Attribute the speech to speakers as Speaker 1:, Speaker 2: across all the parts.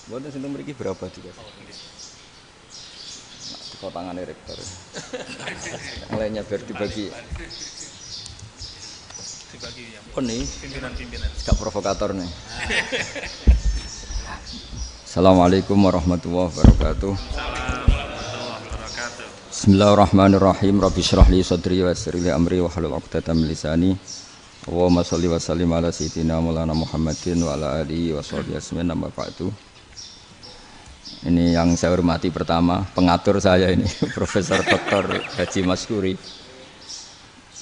Speaker 1: Buatnya sinten mriki berapa juga? Kau tangannya rektor. Yang lainnya biar dibagi. Oh nih,
Speaker 2: Pimpinan-pimpinan.
Speaker 1: gak provokator nih. Assalamualaikum warahmatullahi wabarakatuh.
Speaker 2: Warahmatullahi wabarakatuh.
Speaker 1: Bismillahirrahmanirrahim. Rabbi shrah li sadri wa yassir li amri wa hlul 'uqdatam min lisani. Allahumma shalli wa sallim ala sayyidina Maulana Muhammadin wa ala alihi wa sahbihi ajmain. Amma ba'du. Ini yang saya hormati pertama, pengatur saya ini Profesor Dr. Haji Maskuri.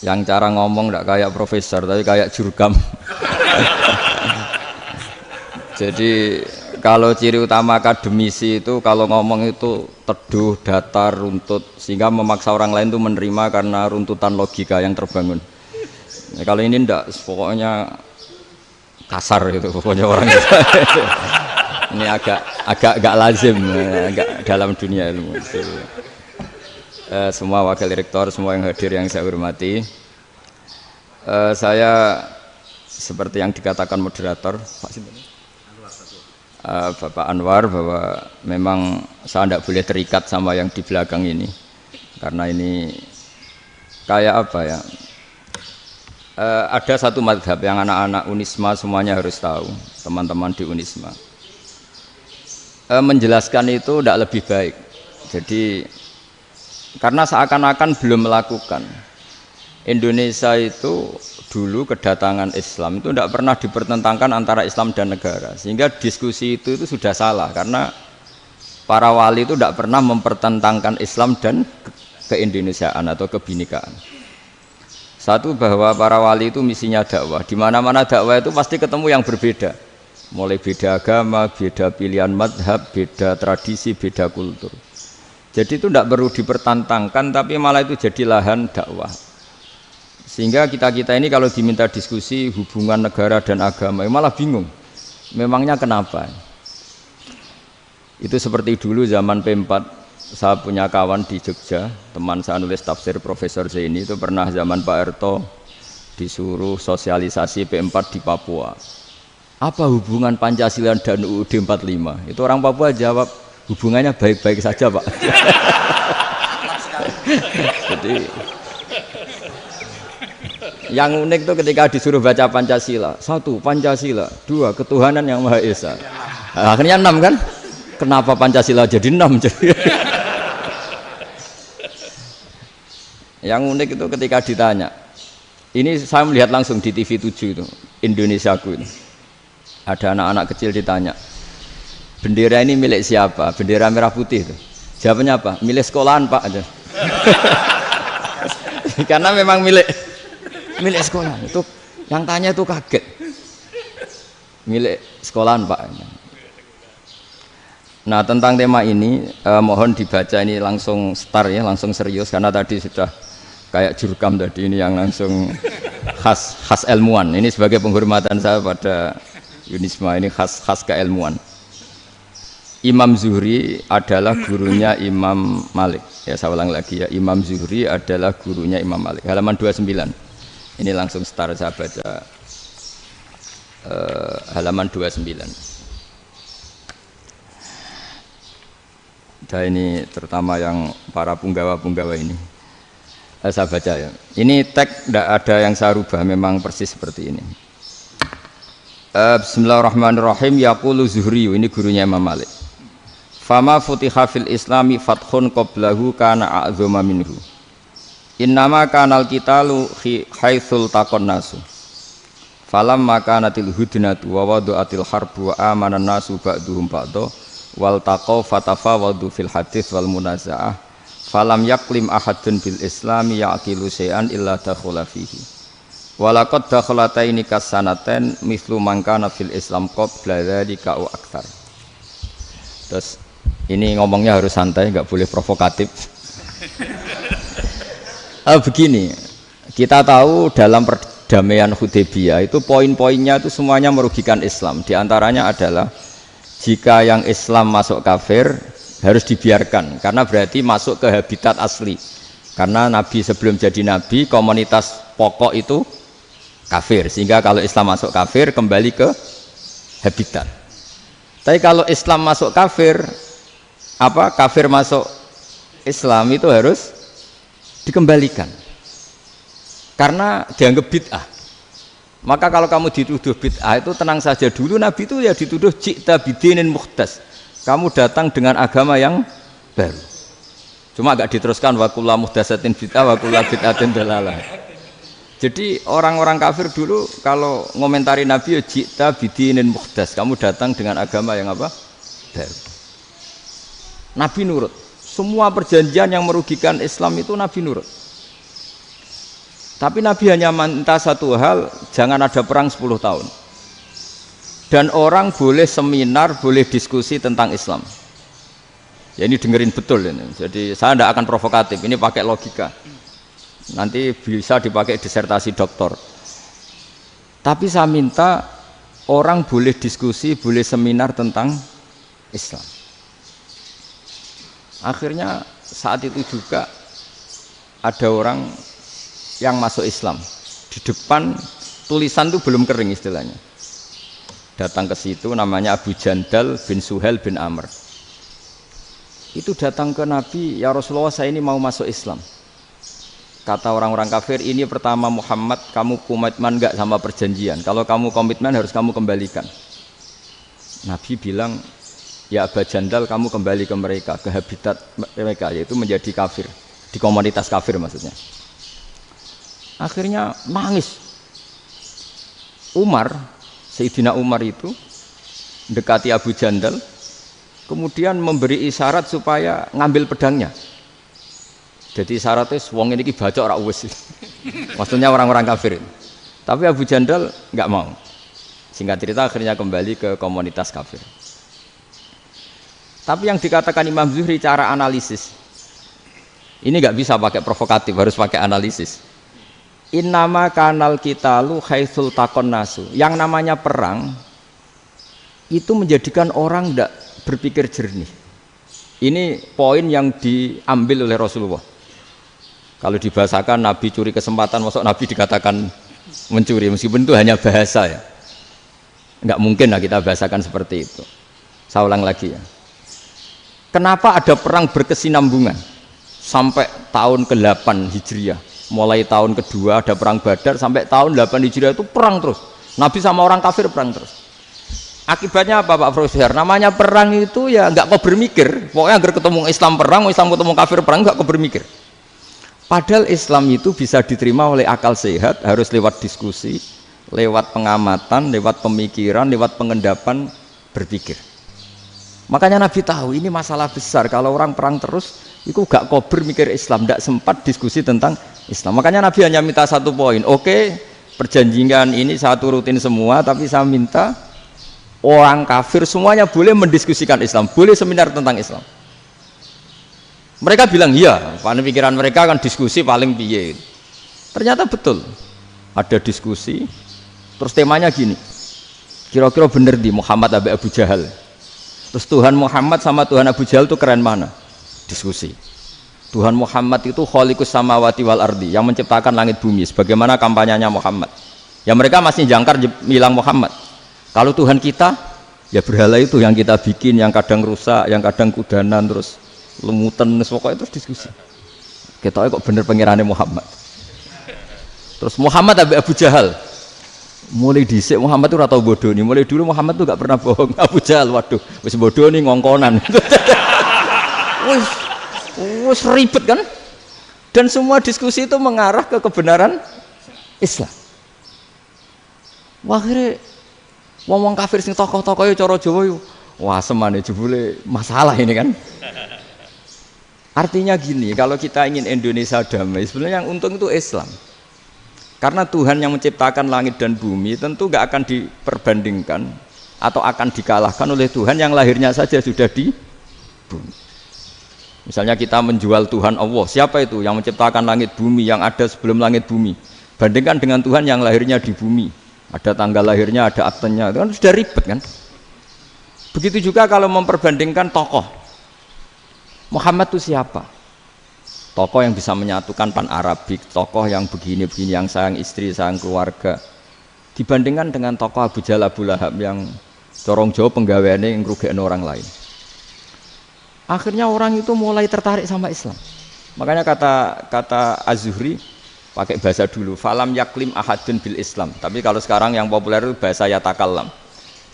Speaker 1: Yang cara ngomong tidak kayak profesor, tapi kayak jurkam. Jadi kalau ciri utama akademisi itu kalau ngomong itu teduh, datar, runtut, sehingga memaksa orang lain itu menerima karena runtutan logika yang terbangun. Ya, kalau ini tidak, pokoknya kasar gitu, pokoknya orang itu. Ini agak lazim, agak dalam dunia ilmu. Semua wakil rektor, semua yang hadir yang saya hormati, saya seperti yang dikatakan moderator Bapak Anwar, bahwa memang saya tidak boleh terikat sama yang di belakang ini, karena ini kayak apa ya? Ada satu madhab yang anak-anak Unisma semuanya harus tahu, teman-teman di Unisma. Menjelaskan itu tidak lebih baik. Jadi karena seakan-akan belum melakukan. Indonesia itu dulu kedatangan Islam itu tidak pernah dipertentangkan antara Islam dan negara, sehingga diskusi itu sudah salah karena para wali itu tidak pernah mempertentangkan Islam dan keindonesiaan atau kebinekaan. Satu, bahwa para wali itu misinya dakwah. Di mana-mana dakwah itu pasti ketemu yang berbeda. Mulai beda agama, beda pilihan madhab, beda tradisi, beda kultur. Jadi itu tidak perlu dipertentangkan, tapi malah itu jadi lahan dakwah. Sehingga kita-kita ini kalau diminta diskusi hubungan negara dan agama, malah bingung. Memangnya kenapa? Itu seperti dulu zaman P4, saya punya kawan di Jogja, teman saya nulis tafsir Profesor Zaini, itu pernah zaman Pak Erto disuruh sosialisasi P4 di Papua. Apa hubungan Pancasila dan UUD 45? Itu orang Papua jawab, hubungannya baik-baik saja, Pak. Jadi yang unik itu ketika disuruh baca Pancasila, 1. Pancasila, 2. Ketuhanan yang Maha Esa. Nah, akhirnya 6 kan? Kenapa Pancasila jadi 6? Yang unik itu ketika ditanya, ini saya melihat langsung di TV 7 itu, Indonesiaku ini. Ada anak-anak kecil ditanya, bendera ini milik siapa? Bendera merah putih itu. Jawabannya apa? Milik sekolahan, Pak. Karena memang milik sekolahan. Itu yang tanya itu kaget. Milik sekolahan, Pak. Nah, tentang tema ini mohon dibaca ini langsung start ya, langsung serius, karena tadi sudah kayak jurkam tadi, ini yang langsung khas ilmuwan. Ini sebagai penghormatan saya pada Unisma, ini khas keilmuan. Imam Zuhri adalah gurunya Imam Malik. Ya, saya ulang lagi ya, Imam Zuhri adalah gurunya Imam Malik. Halaman 29. Ini langsung start, saya baca halaman 29. Dan ini terutama yang para punggawa-punggawa ini. Saya baca ya. Ini teks tidak ada yang saya rubah, memang persis seperti ini. Bismillahirrahmanirrahim. Yaqulu Zuhri, ini gurunya Imam Malik. Fama futiha fil islami fathun qablahu kana a'zama minhu. Innama kanal qitalu haitsul taqon nasu. Falamma kanatil hudnatu wa wadu'atil harbu wa amana nasu ba'duhum ba'da wal taqaw fatafawadu fil hadits wal munazaah. Falam yaklim ahadun bil islami yaqilu syai'an illa dakhula fihi. Walaqad dakhalataini kasanaten mislu mangkana fil Islam qabla dzalika au aktsar. Terus ini ngomongnya harus santai, nggak boleh provokatif. Begini, kita tahu dalam perdamaian Hudaybiyah itu poin-poinnya itu semuanya merugikan Islam. Di antaranya adalah jika yang Islam masuk kafir harus dibiarkan, karena berarti masuk ke habitat asli. Karena Nabi sebelum jadi Nabi, komunitas pokok itu kafir, sehingga kalau Islam masuk kafir kembali ke habitat. Tapi kalau Islam masuk kafir, kafir masuk Islam itu harus dikembalikan. Karena dianggap bid'ah. Maka kalau kamu dituduh bid'ah itu tenang saja dulu. Nabi itu ya dituduh ji'ta bidinin muhdas. Kamu datang dengan agama yang baru. Cuma agak diteruskan wa kullu muhdatsatin bid'ah wa kullu bid'atin dalalah. Jadi orang-orang kafir dulu kalau ngomentari Nabi ya ji'ta bidinin muhdas. Kamu datang dengan agama yang apa? Baru. Nabi nurut. Semua perjanjian yang merugikan Islam itu Nabi nurut. Tapi Nabi hanya minta satu hal, jangan ada perang 10 tahun. Dan orang boleh seminar, boleh diskusi tentang Islam. Ya ini dengerin betul ini. Jadi saya tidak akan provokatif, ini pakai logika. Nanti bisa dipakai disertasi doktor. Tapi saya minta orang boleh diskusi, boleh seminar tentang Islam. Akhirnya saat itu juga ada orang yang masuk Islam. Di depan tulisan itu belum kering istilahnya. Datang ke situ namanya Abu Jandal bin Suhail bin Amr. Itu datang ke Nabi, ya Rasulullah saya ini mau masuk Islam. Kata orang-orang kafir, ini pertama Muhammad, kamu komitmen enggak sama perjanjian? Kalau kamu komitmen harus kamu kembalikan. Nabi bilang, ya Abu Jandal kamu kembali ke mereka, ke habitat mereka, yaitu menjadi kafir. Di komunitas kafir maksudnya. Akhirnya nangis. Umar, Sayyidina Umar itu mendekati Abu Jandal, kemudian memberi isyarat supaya ngambil pedangnya. Jadi isyaratnya wong ini baca ora wis. Maksudnya orang-orang kafir. Tapi Abu Jandal enggak mau. Singkat cerita akhirnya kembali ke komunitas kafir. Tapi yang dikatakan Imam Zuhri cara analisis. Ini enggak bisa pakai provokatif, harus pakai analisis. Innama kanal qitalu haitsul taqon nasu. Yang namanya perang itu menjadikan orang tidak berpikir jernih. Ini poin yang diambil oleh Rasulullah. Kalau dibahasakan Nabi curi kesempatan, masuk Nabi dikatakan mencuri, meskipun itu hanya bahasa ya. Enggak mungkin lah kita bahasakan seperti itu. Saya ulang lagi ya. Kenapa ada perang berkesinambungan sampai tahun ke-8 Hijriah? Mulai tahun kedua ada perang Badar sampai tahun 8 Hijriah itu perang terus. Nabi sama orang kafir perang terus. Akibatnya apa Pak Profesor? Namanya perang itu ya nggak kau bermikir. Pokoknya agar ketemu Islam perang, Islam ketemu kafir perang nggak kau bermikir. Padahal Islam itu bisa diterima oleh akal sehat, harus lewat diskusi, lewat pengamatan, lewat pemikiran, lewat pengendapan berpikir. Makanya Nabi tahu ini masalah besar. Kalau orang perang terus, itu gak kober mikir Islam, tidak sempat diskusi tentang Islam. Makanya Nabi hanya minta satu poin. Oke, perjanjian ini saya turutin semua, tapi saya minta orang kafir semuanya boleh mendiskusikan Islam, boleh seminar tentang Islam. Mereka bilang iya, pada pikiran mereka kan diskusi paling piye. Ternyata betul, ada diskusi. Terus temanya gini, kira-kira bener di Muhammad Abu Jahal. Terus Tuhan Muhammad sama Tuhan Abu Jahal itu keren mana? Diskusi. Tuhan Muhammad itu khaliqus samawati wal ardi, yang menciptakan langit bumi. Sebagaimana kampanyenya Muhammad. Ya mereka masih jangkar bilang Muhammad. Kalau Tuhan kita, ya berhala itu yang kita bikin, yang kadang rusak, yang kadang kudanan, terus lemutan, pokoknya terus diskusi. Kita kok bener pengirannya Muhammad. Terus Muhammad Abu Jahal. Mulai dhisik Muhammad itu ratau bodoh nih. Mulai dulu Muhammad tuh gak pernah bohong. Abu Jahal, waduh, wis bodoh nih ngongkonan. Wis ribet kan? Dan semua diskusi itu mengarah ke kebenaran Islam. Wah, akhirnya ngomong kafir sing tokoh-tokohnya cara Jawa yuk. Wah, semane jebule masalah ini kan. Artinya gini, kalau kita ingin Indonesia damai, sebenarnya yang untung itu Islam. Karena Tuhan yang menciptakan langit dan bumi tentu gak akan diperbandingkan atau akan dikalahkan oleh Tuhan yang lahirnya saja sudah di bumi. Misalnya kita menjual Tuhan Allah, siapa itu yang menciptakan langit bumi, yang ada sebelum langit bumi? Bandingkan dengan Tuhan yang lahirnya di bumi, ada tanggal lahirnya, ada aktenya, itu kan sudah ribet kan? Begitu juga kalau memperbandingkan tokoh. Muhammad itu siapa? Tokoh yang bisa menyatukan pan-Arabik, tokoh yang begini-begini, yang sayang istri, sayang keluarga. Dibandingkan dengan tokoh Abu Jahal, Abu Lahab yang Corong Jawa penggaweane ngrugekno orang lain. Akhirnya orang itu mulai tertarik sama Islam. Makanya kata Az-Zuhri pakai bahasa dulu, falam yaklim ahadun bil Islam. Tapi kalau sekarang yang populer itu bahasa yatakallam.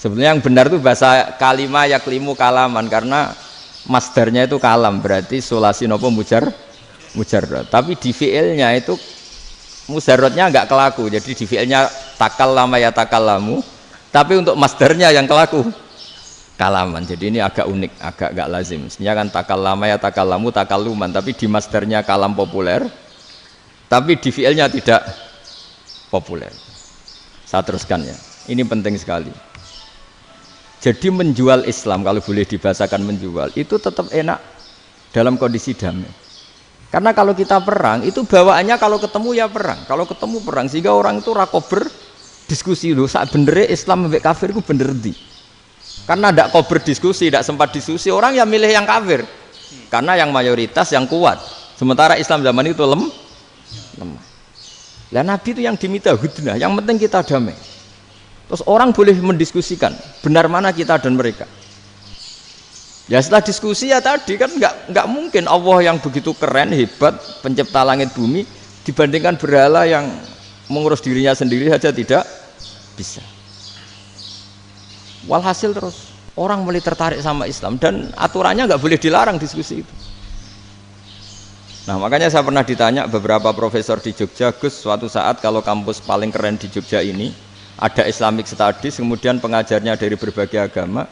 Speaker 1: Sebenarnya yang benar itu bahasa kalimah yaklimu kalaman, karena masdarnya itu kalam, berarti sulasi nopo mujarrad. Tapi di fiilnya itu mujarradnya enggak kelaku. Jadi di fiilnya takallama yatakallamu, tapi untuk masdarnya yang kelaku kalaman. Jadi ini agak unik, agak enggak lazim. Mestinya kan takallama yatakallamu takalluman, tapi di masdarnya kalam populer, tapi di fiilnya tidak populer. Saya teruskan ya. Ini penting sekali. Jadi menjual Islam, kalau boleh dibahasakan menjual, itu tetap enak dalam kondisi damai. Karena kalau kita perang, itu bawaannya kalau ketemu ya perang. Kalau ketemu perang, sehingga orang itu rakober diskusi loh. Saat benernya Islam sampai kafir itu bener di. Karena tidak kober diskusi, tidak sempat diskusi, orang yang milih yang kafir. Karena yang mayoritas yang kuat. Sementara Islam zaman itu lemah. Lah Nabi itu yang diminta hudnah, yang penting kita damai. Terus orang boleh mendiskusikan benar mana kita dan mereka. Ya setelah diskusi ya tadi kan nggak mungkin Allah yang begitu keren hebat pencipta langit bumi dibandingkan berhala yang mengurus dirinya sendiri saja tidak bisa. Walhasil terus orang mulai tertarik sama Islam dan aturannya nggak boleh dilarang diskusi itu. Nah makanya saya pernah ditanya beberapa profesor di Jogja, Gus suatu saat kalau kampus paling keren di Jogja ini ada Islamic Studies, kemudian pengajarnya dari berbagai agama,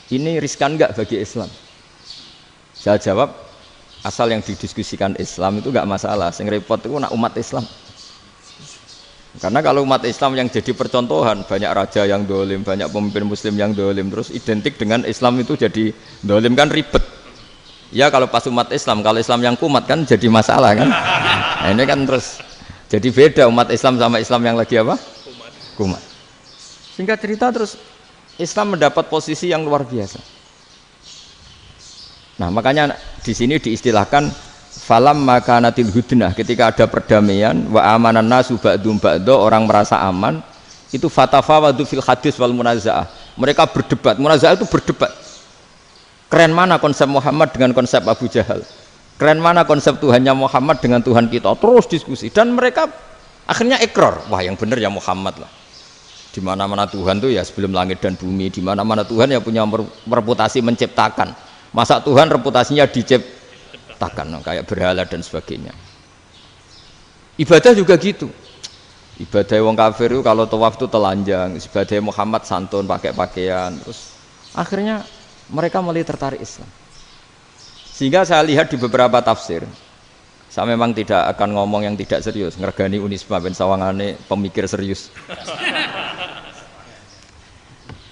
Speaker 1: ini riskan nggak bagi Islam? Saya jawab, asal yang didiskusikan Islam itu nggak masalah, yang repot itu nak umat Islam. Karena kalau umat Islam yang jadi percontohan, banyak raja yang dolim, banyak pemimpin muslim yang dolim, terus identik dengan Islam itu jadi dolim kan ribet. Ya kalau pas umat Islam, kalau Islam yang kumat kan jadi masalah kan. Nah ini kan terus jadi beda umat Islam sama Islam yang lagi apa? Kumat. Singkat cerita terus Islam mendapat posisi yang luar biasa. Nah makanya di sini diistilahkan falam makanatil hudnah, ketika ada perdamaian wa amanan nasu ba'dum ba'do, orang merasa aman, itu fatafawadu fil hadis wal munazaah. Mereka berdebat, munazaah itu berdebat. Keren mana konsep Muhammad dengan konsep Abu Jahal? Keren mana konsep Tuhannya Muhammad dengan Tuhan kita? Terus diskusi dan mereka akhirnya ikrar, wah yang benar ya Muhammad lah. Di mana-mana Tuhan tuh ya sebelum langit dan bumi, di mana-mana Tuhan ya punya reputasi menciptakan. Masa Tuhan reputasinya diciptakan, kayak berhala dan sebagainya. Ibadah juga gitu. Ibadah wong kafir itu kalau tawaf itu telanjang, ibadah Muhammad santun pakai pakaian. Terus akhirnya mereka mulai tertarik Islam. Sehingga saya lihat di beberapa tafsir, saya memang tidak akan ngomong yang tidak serius, ngergani Unisma ben sawangane pemikir serius.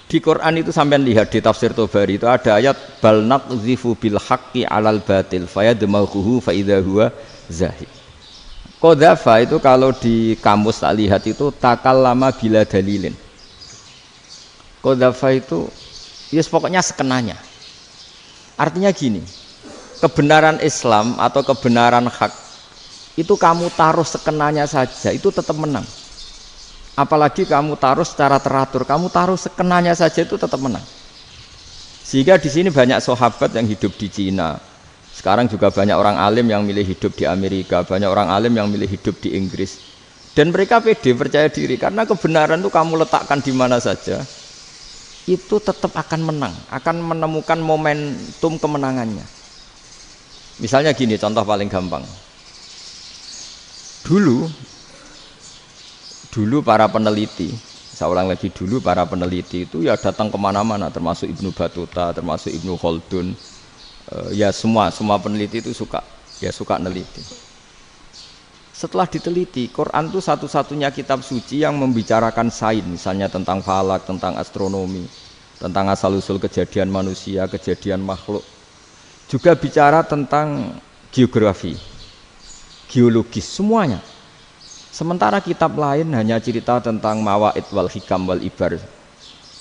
Speaker 1: Di Quran itu sampean lihat di tafsir Tobari itu ada ayat bal naqzifu bil haqqi 'alal batil fayadmaghuhu fa idza huwa zahid. Qadzafa itu kalau di kamus tak lihat itu takallama bila dalilin. Qadzafa itu ya pokoknya sekenanya. Artinya gini, kebenaran Islam atau kebenaran hak itu kamu taruh sekenanya saja itu tetap menang. Apalagi kamu taruh secara teratur, kamu taruh sekenanya saja itu tetap menang. Sehingga di sini banyak sahabat yang hidup di Cina. Sekarang juga banyak orang alim yang milih hidup di Amerika, banyak orang alim yang milih hidup di Inggris. Dan mereka pede, percaya diri karena kebenaran itu kamu letakkan di mana saja, itu tetap akan menang, akan menemukan momentum kemenangannya. Misalnya gini, contoh paling gampang. Dulu para peneliti, saya ulang lagi dulu para peneliti itu ya datang kemana-mana, termasuk Ibnu Battuta, termasuk Ibnu Khaldun, ya semua peneliti itu suka neliti. Setelah diteliti, Quran itu satu-satunya kitab suci yang membicarakan sains, misalnya tentang falak, tentang astronomi, tentang asal-usul kejadian manusia, kejadian makhluk. Juga bicara tentang geografi, geologis, semuanya. Sementara kitab lain hanya cerita tentang mawaid wal hikam wal ibar.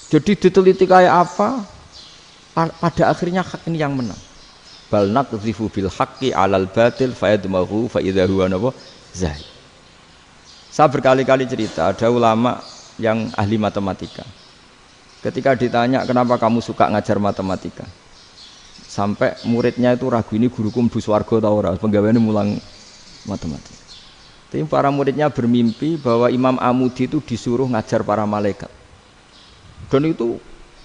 Speaker 1: Jadi diteliti kayak apa, pada akhirnya hak ini yang menang. Bal naqzifu bil haqqi 'alal batil fayadmaghu fa idza huwa zahid. Saya berkali-kali cerita, ada ulama yang ahli matematika. Ketika ditanya kenapa kamu suka ngajar matematika, sampai muridnya itu ragu ini guruku mlebu swarga ta ora, penggaweane mulang matematika. Tapi para muridnya bermimpi bahwa Imam Amudi itu disuruh ngajar para malaikat. Dan itu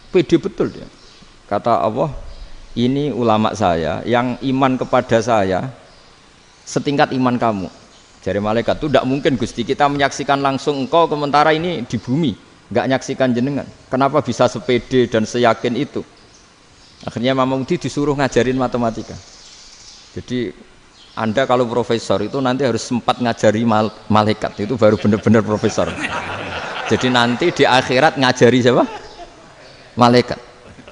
Speaker 1: pede betul dia. Kata Allah, ini ulama saya yang iman kepada saya setingkat iman kamu. Jari malaikat itu tidak mungkin Gusti, kita menyaksikan langsung engkau sementara ini di bumi, nggak nyaksikan jenengan. Kenapa bisa sepede dan seyakin itu? Akhirnya Imam Amudi disuruh ngajarin matematika. Jadi Anda kalau profesor itu nanti harus sempat ngajari malaikat, itu baru benar-benar profesor. Jadi nanti di akhirat ngajari siapa? Malaikat.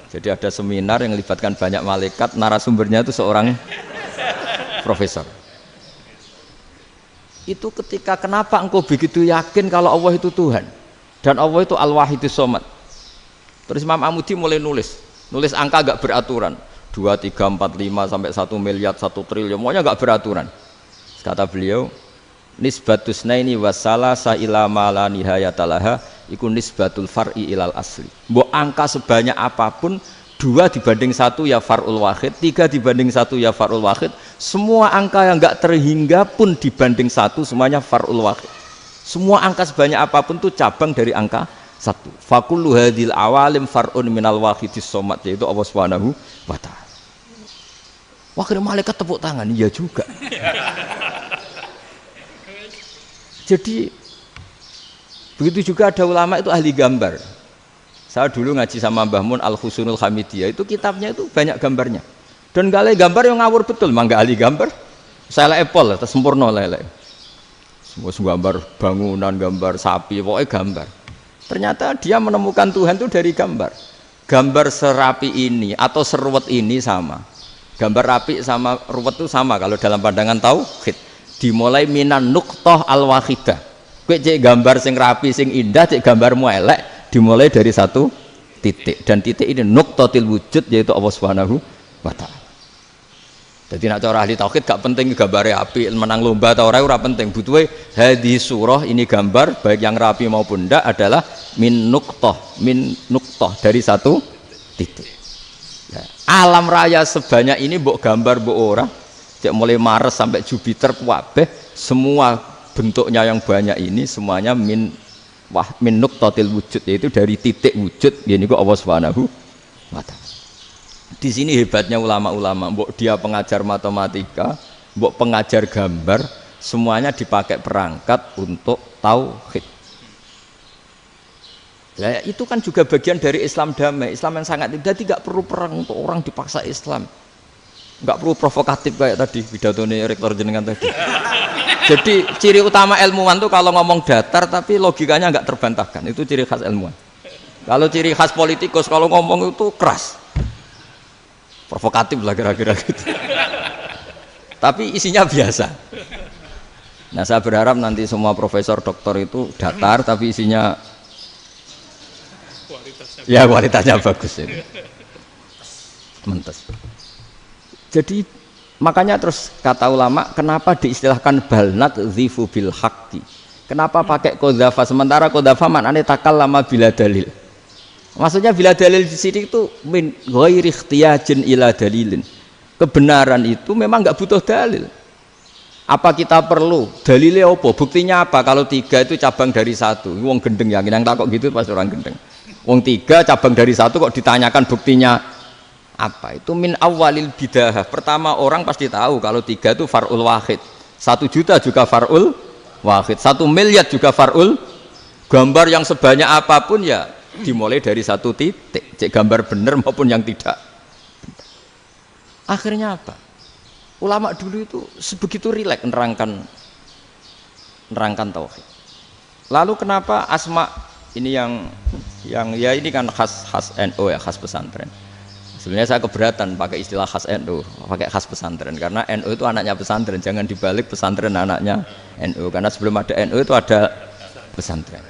Speaker 1: Jadi ada seminar yang melibatkan banyak malaikat, narasumbernya itu seorang profesor. Itu ketika kenapa engkau begitu yakin kalau Allah itu Tuhan dan Allah itu Al-Wahidus Shomad. Terus Imam Amudi mulai nulis angka gak beraturan, 2, 3, 4, 5 sampai 1 miliar, 1 triliun, pokoknya gak beraturan. Kata beliau, nisbatus naini wassalasa ila ma la nihayatalaha iku nisbatul far'i ilal asli. Mbok angka sebanyak apapun, 2 dibanding 1 ya far'ul wahid, 3 dibanding 1 ya far'ul wahid. Semua angka yang enggak terhingga pun dibanding 1 semuanya far'ul wahid. Semua angka sebanyak apapun itu cabang dari angka 1. Fakullu hadil awalim far'un minal wahidis shomad, yaitu Allah Subhanahu wa ta'ala. Wah, kira malaikat tepuk tangan, iya juga. Jadi begitu juga ada ulama itu ahli gambar. Saya dulu ngaji sama Mbah Mun Al-Husunul Hamidiyah, itu kitabnya itu banyak gambarnya. Dan gale gambar yang ngawur betul, mangga ahli gambar. Saya epol, sempurna lele. Semua gambar bangunan, gambar sapi, pokoknya gambar. Ternyata dia menemukan Tuhan itu dari gambar. Gambar serapi ini atau seruwet ini sama. Gambar rapi sama ruwet itu sama kalau dalam pandangan tauhid. Dimulai minan nuqtah al-wahidah. Kowe cek gambar sing rapi sing indah, cek gambarmu elek, dimulai dari 1 titik, dan titik ini nuqtatil wujud, yaitu Allah Subhanahu wa ta'ala. Jadi nak cara ahli tauhid gak penting gambare apik, menang lomba atau ora penting. Butuhe hadis surah ini gambar baik yang rapi maupun ndak adalah min nuqtah dari 1 titik. Ya, alam raya sebanyak ini mbok gambar mbok ora, cek mulai Mars sampai Jupiter kabeh semua bentuknya yang banyak ini semuanya min nuqtatil wujud, yaitu dari titik wujud, yaitu Allah Subhanahu wa ta'ala. Di sini hebatnya ulama-ulama, mbok dia pengajar matematika, mbok pengajar gambar, semuanya dipakai perangkat untuk tauhid. Ya, itu kan juga bagian dari Islam damai, Islam yang sangat jadi tidak perlu perang untuk orang dipaksa Islam, nggak perlu provokatif kayak tadi pidatone rektor jenengan tadi. Jadi ciri utama ilmuwan tuh kalau ngomong datar tapi logikanya nggak terbantahkan, itu ciri khas ilmuwan. Kalau ciri khas politikus kalau ngomong itu keras, provokatif lah kira-kira gitu. Tapi isinya biasa. Nah, saya berharap nanti semua profesor doktor itu datar tapi isinya kualitasnya bagus itu. Mentes. Jadi makanya terus kata ulama, kenapa diistilahkan balnat zifu bil haqqi? Kenapa pakai qadzafa sementara qadzafa maknane takallama bila dalil? Maksudnya bila dalil di sini itu min ghairi ikhtiyajin ila dalilin. Kebenaran itu memang enggak butuh dalil. Apa kita perlu dalilnya apa? Buktinya apa? Kalau 3 itu cabang dari 1. Wong gendeng yang takok gitu pas orang gendeng. Wong 3 cabang dari 1 kok ditanyakan buktinya apa? Itu min awalil bidahah. Pertama orang pasti tahu kalau 3 itu far'ul wahid. 1 juta juga far'ul wahid. 1 miliar juga far'ul. Gambar yang sebanyak apapun ya dimulai dari 1 titik. Cek gambar benar maupun yang tidak. Akhirnya apa? Ulama dulu itu sebegitu rileks nerangkan tauhid. Lalu kenapa asma ini yang ya ini kan khas NU ya, khas pesantren. Sebenarnya saya keberatan pakai istilah khas NU, pakai khas pesantren karena NU itu anaknya pesantren, jangan dibalik pesantren anaknya NU, karena sebelum ada NU itu ada pesantren.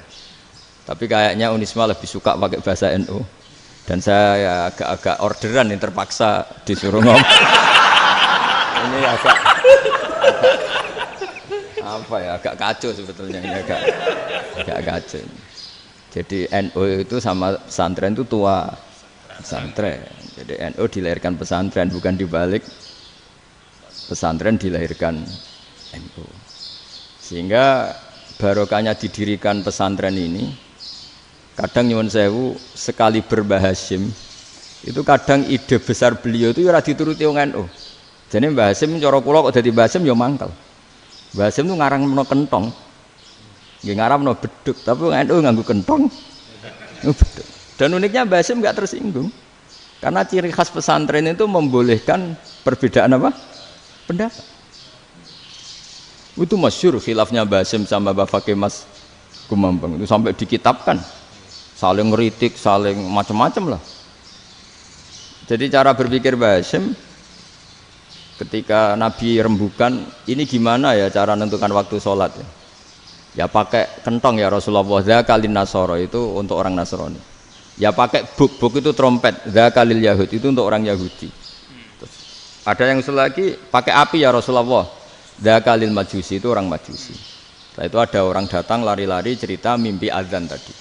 Speaker 1: Tapi kayaknya Unisma lebih suka pakai bahasa NU dan saya ya agak-agak orderan yang terpaksa disuruh ngomong. Ini agak apa ya, agak kacau sebetulnya, ini agak kacau. Jadi NU itu sama pesantren itu tua pesantren. Jadi NU dilahirkan pesantren, bukan dibalik pesantren dilahirkan NU. Sehingga barokahnya didirikan pesantren ini, kadang nyuwun sewu sekali Mbah Hasyim itu kadang ide besar beliau itu ora dituruti wong NU. Jadi Mbah Hasyim cara kula kok dadi Mbah Hasyim ya mangkel. Mbah Hasyim itu ngarangno kentong. Nggih ngaramno beduk, tapi wong NU nganggo kentong. Beduk. Dan uniknya Mbah Hasyim enggak tersinggung. Karena ciri khas pesantren itu membolehkan perbedaan apa? Pendapat. Itu masyhur khilafnya Mbah Hasyim sama Mbah Fakih Mas Kumambang itu sampai dikitabkan. Saling ngeritik, saling macam-macam lah. Jadi cara berpikir Mbah Hasyim ketika Nabi rembukan, ini gimana ya cara menentukan waktu sholat ya? Ya pakai kentong ya Rasulullah, dzakalin nasara itu untuk orang Nasrani. Ya pakai buk itu trompet, dzakalil Yahud itu untuk orang Yahudi. Terus, ada yang lagi pakai api ya Rasulullah, dzakalil Majusi itu orang Majusi. Setelah itu ada orang datang lari-lari cerita mimpi azan tadi.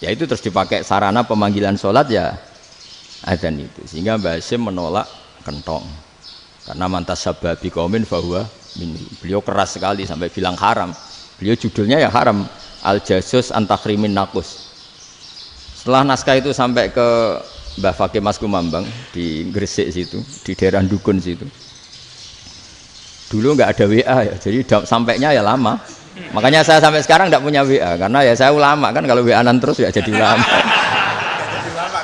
Speaker 1: Ya itu terus dipakai sarana pemanggilan sholat ya azan itu. Sehingga Mbah Hasyim menolak kentong. Karena mantas sababi qaumin fahuwa minhum. Beliau keras sekali sampai bilang haram. Beliau judulnya ya haram, Al-Jasus Antakhrimin Nakus. Setelah naskah itu sampai ke Mbah Fakih Mas Kumambang di Gresik situ, di daerah Dukun situ. Dulu nggak ada WA ya, jadi sampainya ya lama. Makanya saya sampai sekarang nggak punya WA, karena ya saya ulama kan, kalau WA-an terus ya jadi ulama.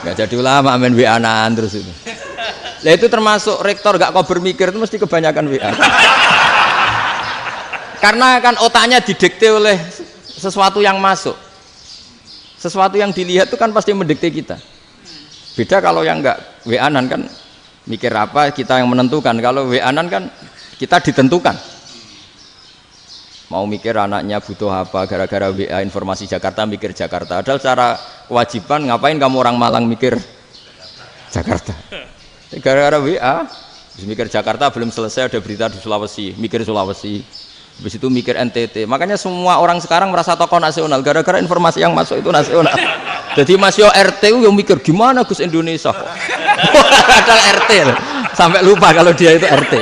Speaker 1: Nggak jadi ulama, main WA-an terus itu. Nah itu termasuk rektor nggak kau bermikir itu mesti kebanyakan WA. Karena kan otaknya didikte oleh sesuatu yang masuk, sesuatu yang dilihat itu kan pasti mendikte kita. Beda kalau yang enggak WA-an kan mikir apa kita yang menentukan. Kalau WA-an kan kita ditentukan. Mau mikir anaknya butuh apa gara-gara WA informasi Jakarta mikir Jakarta. Padahal secara kewajiban ngapain kamu orang Malang mikir Jakarta? Gara-gara WA mikir Jakarta belum selesai ada berita di Sulawesi, mikir Sulawesi. Habis itu mikir NTT. Makanya semua orang sekarang merasa tokoh nasional gara-gara informasi yang masuk itu nasional. Jadi Mas Yo RT yang mikir gimana Gus Indonesia kok. Padahal RT loh. Sampai lupa kalau dia itu RT.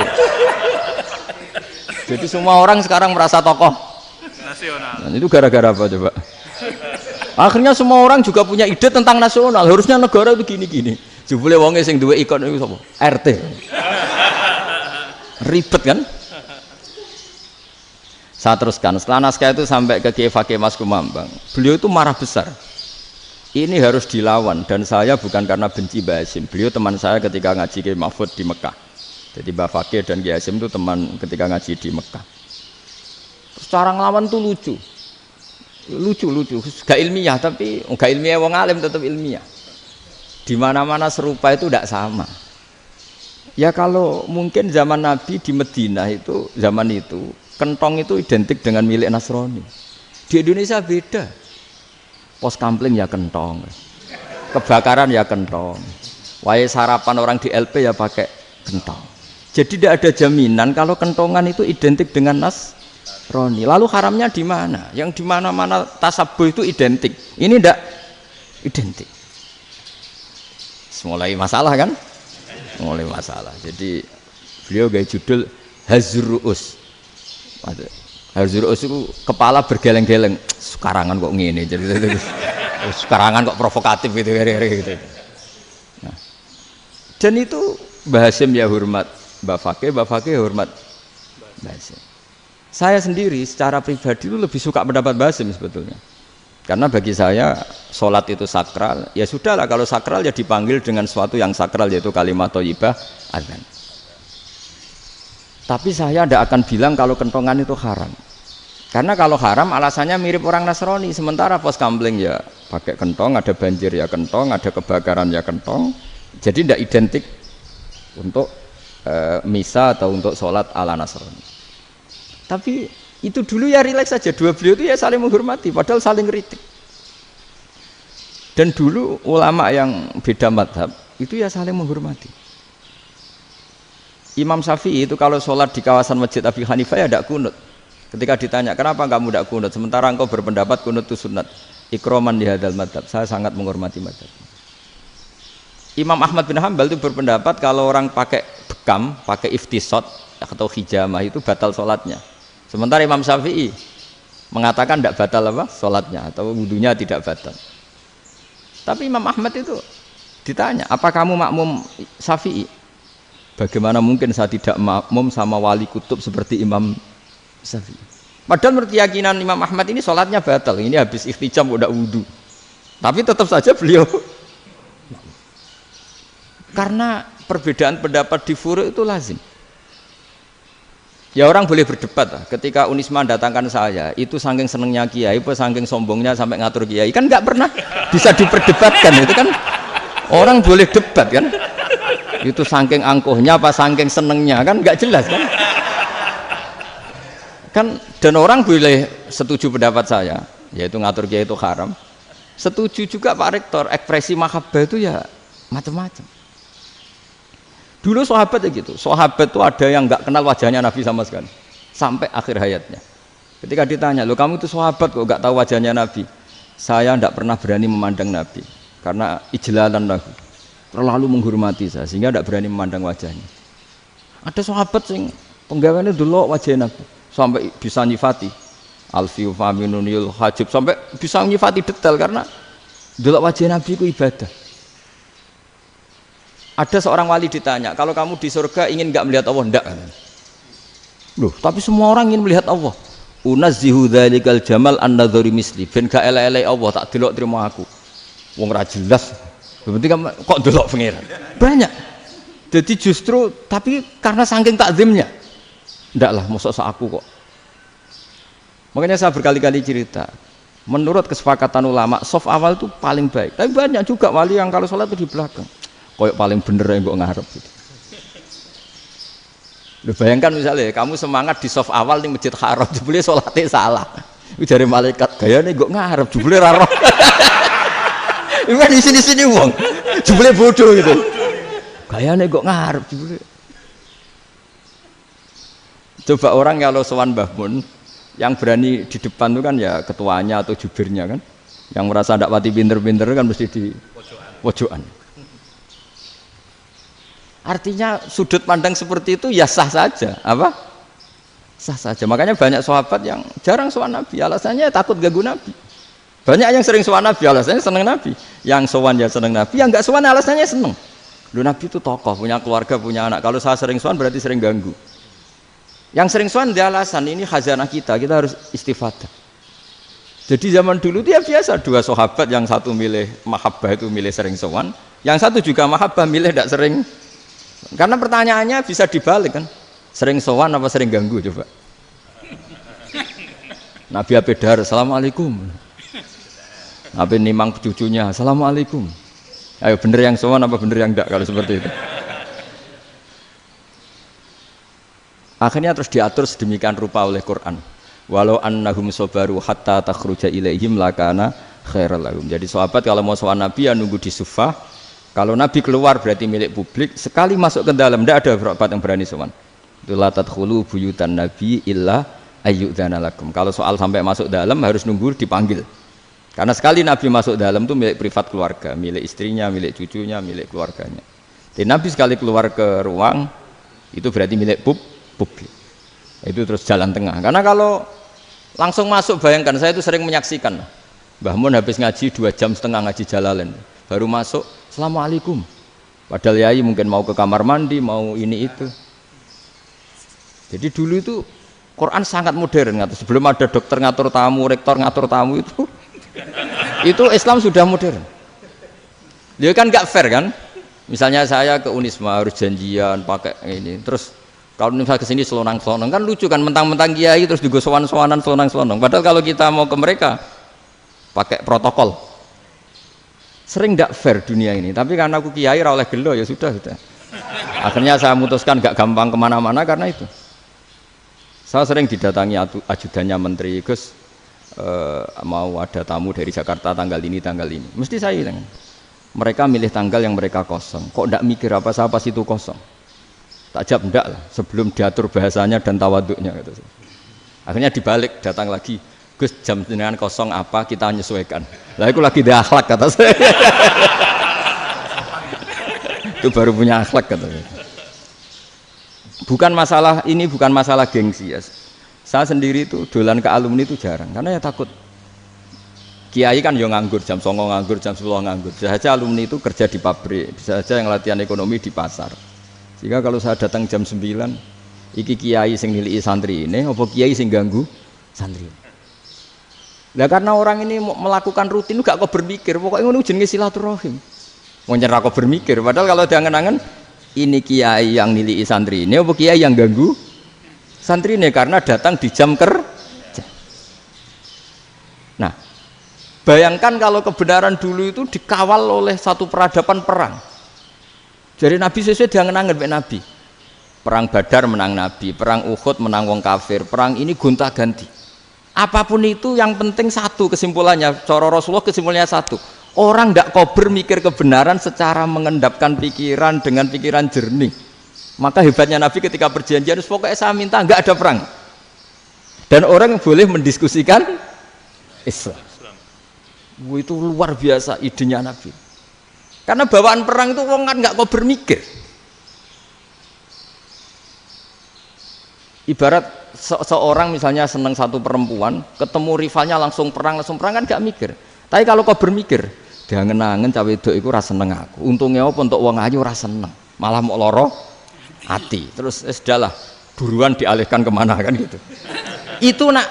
Speaker 1: Jadi semua orang sekarang merasa tokoh
Speaker 2: nasional.
Speaker 1: Dan itu gara-gara apa coba? Akhirnya semua orang juga punya ide tentang nasional. Harusnya negara itu gini-gini. Jebule wonge sing duwe ikon itu sapa? RT. Ribet kan? Saya teruskan, setelah naskah itu sampai ke Kiai Fakih Mas Kumambang, beliau itu marah besar. Ini harus dilawan, dan saya bukan karena benci Mbah Hasyim. Beliau teman saya ketika ngaji Kiai Mahfud di Mekah. Jadi Mbah Fakih dan Kiai Hasyim itu teman ketika ngaji di Mekah. Secara ngelawan tuh lucu, gak ilmiah, tapi gak ilmiah wong alim tetap ilmiah. Di mana-mana serupa itu tidak sama. Ya kalau mungkin zaman Nabi di Madinah itu, zaman itu kentong itu identik dengan milik Nasrani. Di Indonesia beda. Pos kampling ya kentong, kebakaran ya kentong, wae sarapan orang di LP ya pakai kentong. Jadi tidak ada jaminan kalau kentongan itu identik dengan Nasrani. Lalu haramnya di mana? Yang di mana-mana tasabuh itu identik. Ini tidak identik. Mulai masalah kan? Mulai masalah. Jadi beliau gaya judul Hazruus. Hazruus itu kepala bergeleng-geleng. Sekarangan kok ngene jadi sekarangan kok provokatif gitu. Nah. Dan itu Mbah Hasyim ya hormat Mbah Fakih hormat Mbah Hasyim. Saya sendiri secara pribadi itu lebih suka pendapat Mbah Hasyim sebetulnya. Karena bagi saya sholat itu sakral. Ya sudahlah kalau sakral ya dipanggil dengan sesuatu yang sakral yaitu kalimat thayyibah azan. Tapi saya tidak akan bilang kalau kentongan itu haram. Karena kalau haram alasannya mirip orang Nasrani. Sementara pos kampling ya pakai kentong, ada banjir ya kentong, ada kebakaran ya kentong. Jadi tidak identik untuk misa atau untuk sholat ala Nasrani. Tapi itu dulu ya rileks saja. Dua beliau itu ya saling menghormati, padahal saling kritik. Dan dulu ulama yang beda madhab itu ya saling menghormati. Imam Syafi'i itu kalau sholat di kawasan Masjid Abi Hanifah ya tidak kunut. Ketika ditanya kenapa kamu tidak kunut sementara engkau berpendapat kunut itu sunat, ikroman di hadal madhab, saya sangat menghormati madhab. Imam Ahmad bin Hambal itu berpendapat kalau orang pakai bekam, pakai iftisot atau hijamah itu batal sholatnya. Sementara Imam Syafi'i mengatakan tidak batal apa sholatnya atau wudunya tidak batal. Tapi Imam Ahmad itu ditanya, apa kamu makmum Syafi'i? Bagaimana mungkin saya tidak makmum sama wali kutub seperti Imam Syafi'i? Padahal menurut keyakinan Imam Ahmad ini sholatnya batal. Ini habis ikhtijam udah wudu. Tapi tetap saja beliau. Karena perbedaan pendapat di furu' itu lazim. Ya orang boleh berdebat lah. Ketika Unisma datangkan saya, itu saking senengnya kiai, apa saking sombongnya sampai ngatur kiai. Kan nggak pernah bisa diperdebatkan. Itu kan orang boleh debat kan. Itu saking angkuhnya apa saking senengnya kan nggak jelas kan. Kan dan orang boleh setuju pendapat saya, yaitu ngatur kiai itu haram. Setuju juga Pak Rektor, ekspresi mahabbah itu ya macam-macam. Dulu sahabat ya gitu, sahabat itu ada yang nggak kenal wajahnya Nabi sama sekali sampai akhir hayatnya. Ketika ditanya, lo kamu itu sahabat kok nggak tahu wajahnya Nabi? Saya tidak pernah berani memandang Nabi karena ijlalan Nabi, terlalu menghormati saya sehingga tidak berani memandang wajahnya. Ada sahabat yang penggawaannya dulu wajah Nabi sampai bisa nyifati alfiu faminunil hajib, sampai bisa nyifati detail karena dulu wajah Nabi itu ibadah. Ada seorang wali ditanya, kalau kamu di surga ingin nggak melihat Allah? Enggak. Loh, tapi semua orang ingin melihat Allah. Unazzihu dzalikal jamal an-nadhari misli, ben gak elek-elek Allah tak delok terima aku. Wong ra jelas. Berarti kok delok pangeran. Banyak. Jadi justru tapi karena saking takzimnya. Enggak lah, mosok aku kok. Makanya saya berkali-kali cerita, menurut kesepakatan ulama, soft awal itu paling baik. Tapi banyak juga wali yang kalau sholat itu di belakang. Koyok paling bener yang kok ngarep gitu. Loh, bayangkan misalnya kamu semangat di soft awal di Masjid Haram, jebule sholatnya salah. Itu dari malaikat, gayane kok ngarep, jebule ra roh. Iku di sini-sini wong. Jebule bodoh gitu. Gayane kok ngarep jebule. Coba orang kalau sowan Mbah Mun, yang berani di depan itu kan ya ketuanya atau jubirnya kan, yang merasa tidak pati pinter-pinter kan mesti di pojokan. Artinya sudut pandang seperti itu ya sah saja, apa? Sah saja. Makanya banyak sahabat yang jarang sowan Nabi, alasannya takut ganggu Nabi. Banyak yang sering sowan Nabi, alasannya seneng Nabi. Yang sowan ya seneng Nabi, yang nggak sowan alasannya seneng. Lu Nabi itu tokoh, punya keluarga, punya anak. Kalau saya sering sowan berarti sering ganggu. Yang sering sowan dia alasan ini khazanah kita harus istifadah. Jadi zaman dulu dia biasa dua sahabat, yang satu milih mahabbah itu milih sering sowan, yang satu juga mahabbah milih tidak sering. Karena pertanyaannya bisa dibalik kan, sering sowan apa sering ganggu coba. Nabi Abedar, assalamualaikum. Nabi nimang cucunya, assalamualaikum. Ayo bener yang sowan apa bener yang enggak kalau seperti itu. Akhirnya terus diatur sedemikian rupa oleh Quran. Walau annahum sabaru hatta takhruja ilaihim lakana khairal lahum. Jadi sahabat kalau mau sowan Nabi ya nunggu di sufah. Kalau Nabi keluar berarti milik publik. Sekali masuk ke dalam tidak ada sahabat yang berani sowan. La tadkhulu buyutan nabi illa ayyudzana lakum. Kalau soal sampai masuk dalam harus nunggu dipanggil. Karena sekali Nabi masuk dalam itu milik privat keluarga, milik istrinya, milik cucunya, milik keluarganya. Jadi Nabi sekali keluar ke ruang itu berarti milik publik. Itu terus jalan tengah. Karena kalau langsung masuk, bayangkan saya itu sering menyaksikan. Mbah Mun habis ngaji 2,5 jam ngaji Jalalain, baru masuk, assalamualaikum. Padahal yai mungkin mau ke kamar mandi, mau ini itu. Jadi dulu itu Quran sangat modern. Sebelum ada dokter ngatur tamu, rektor ngatur tamu itu Islam sudah modern. Dia kan nggak fair kan? Misalnya saya ke Unisma harus janjian pakai ini, terus kalau misalnya kesini selonang-selonang kan lucu kan, mentang-mentang kiai terus juga sowan-sowanan selonang-selonang. Padahal kalau kita mau ke mereka pakai protokol. Sering tidak fair dunia ini. Tapi karena aku kiai ra oleh gelo ya sudah. Akhirnya saya memutuskan gak gampang kemana-mana karena itu. Saya sering didatangi ajudannya menteri, Gus mau ada tamu dari Jakarta tanggal ini. Mesti saya bilang, mereka milih tanggal yang mereka kosong. Kok tidak mikir apa pas itu kosong? Tak jawab enggak lah, sebelum diatur bahasanya dan tawaduknya gitu. Akhirnya dibalik, datang lagi, Gus jam jenengan kosong apa kita menyesuaikan. Lah itu lagi di akhlak kata saya. Itu baru punya akhlak kata saya. Bukan masalah ini, bukan masalah gengsi ya. Saya sendiri itu dolan ke alumni itu jarang karena ya takut. Kiai kan yang nganggur jam 9 nganggur, jam 10 nganggur. Bisa saja alumni itu kerja di pabrik, bisa saja yang latihan ekonomi di pasar. Sehingga kalau saya datang jam 9, iki kiai sing nilai santri ini, apa kiai sing ganggu santri. Nah karena orang ini melakukan rutin gak kok berpikir, pokoknya ngono jenenge silaturahim. Mau nyerah kok berpikir, padahal kalau diangen-angen ini kiai yang nilai santri ini, apa kiai yang ganggu santri ini karena datang di jam kerja. Nah, bayangkan kalau kebenaran dulu itu dikawal oleh satu peradaban perang. Jadi Nabi sesuai diangen-angen Pak Nabi. Perang Badar menang Nabi, perang Uhud menang wong kafir, perang ini gonta-ganti. Apapun itu yang penting satu kesimpulannya, cara Rasulullah kesimpulannya satu. Orang tidak kober mikir kebenaran secara mengendapkan pikiran dengan pikiran jernih. Maka hebatnya Nabi ketika perjanjian, pokoknya saya minta nggak ada perang. Dan orang boleh mendiskusikan Islam. Itu luar biasa idenya Nabi. Karena bawaan perang itu orang kan nggak kok bermikir. Ibarat seorang misalnya senang satu perempuan, ketemu rivalnya langsung perang kan nggak mikir. Tapi kalau kau bermikir, dia ngenangen cawe wedok iku ora seneng aku. Untungnya apa untuk wong ayu ora seneng, malah mau loro hati. Terus sudahlah, buruan dialihkan kemana kan gitu. Itu nak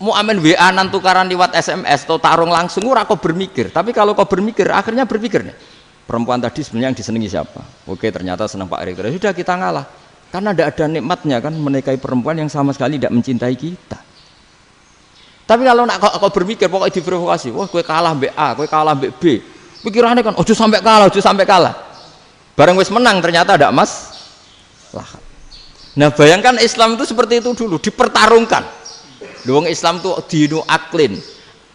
Speaker 1: mau amen WA nan tukaran lewat SMS atau tarung langsung ora kau bermikir. Tapi kalau kau bermikir, akhirnya berpikir nih. Perempuan tadi sebenarnya yang disenangi siapa? Oke, ternyata senang Pak Rektor. Sudah kita ngalah. Karena tidak ada nikmatnya kan menikahi perempuan yang sama sekali tidak mencintai kita. Tapi kalau nak kau berpikir pokoknya diprovokasi, wah kue kalah mbak A, kue kalah mbak B. Pikirannya kan, ojo sampai kalah. Bareng wis menang ternyata ada emas. Lah. Nah bayangkan Islam itu seperti itu dulu, dipertarungkan. Wong Islam itu dinu aklin,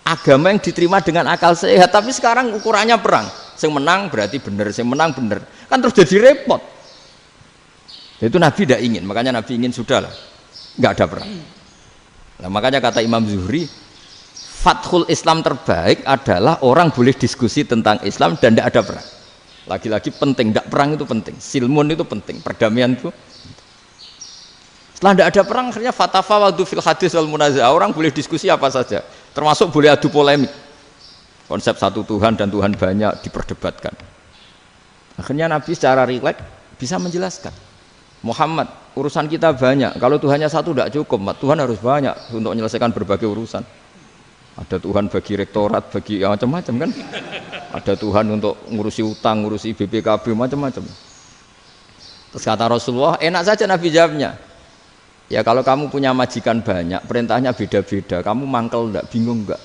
Speaker 1: agama yang diterima dengan akal sehat. Tapi sekarang ukurannya perang. Sing menang berarti bener, sing menang bener. Kan terus jadi repot. Itu Nabi tidak ingin, makanya Nabi ingin sudahlah, nggak ada perang. Nah, makanya kata Imam Zuhri, fathul Islam terbaik adalah orang boleh diskusi tentang Islam dan tidak ada perang. Lagi-lagi penting, tidak perang itu penting, silmun itu penting, perdamaian itu. Setelah tidak ada perang, akhirnya fatafawadu fil hadis wal munazah, orang boleh diskusi apa saja, termasuk boleh adu polemik. Konsep satu Tuhan dan Tuhan banyak diperdebatkan. Akhirnya Nabi secara rileks bisa menjelaskan. Muhammad, urusan kita banyak. Kalau Tuhannya satu tidak cukup, Tuhan harus banyak untuk menyelesaikan berbagai urusan. Ada Tuhan bagi rektorat, bagi macam-macam kan. Ada Tuhan untuk ngurusi utang, ngurusi BPKB, macam-macam. Terus kata Rasulullah, enak saja Nabi jawabnya. Ya kalau kamu punya majikan banyak, perintahnya beda-beda. Kamu mangkel enggak, bingung enggak?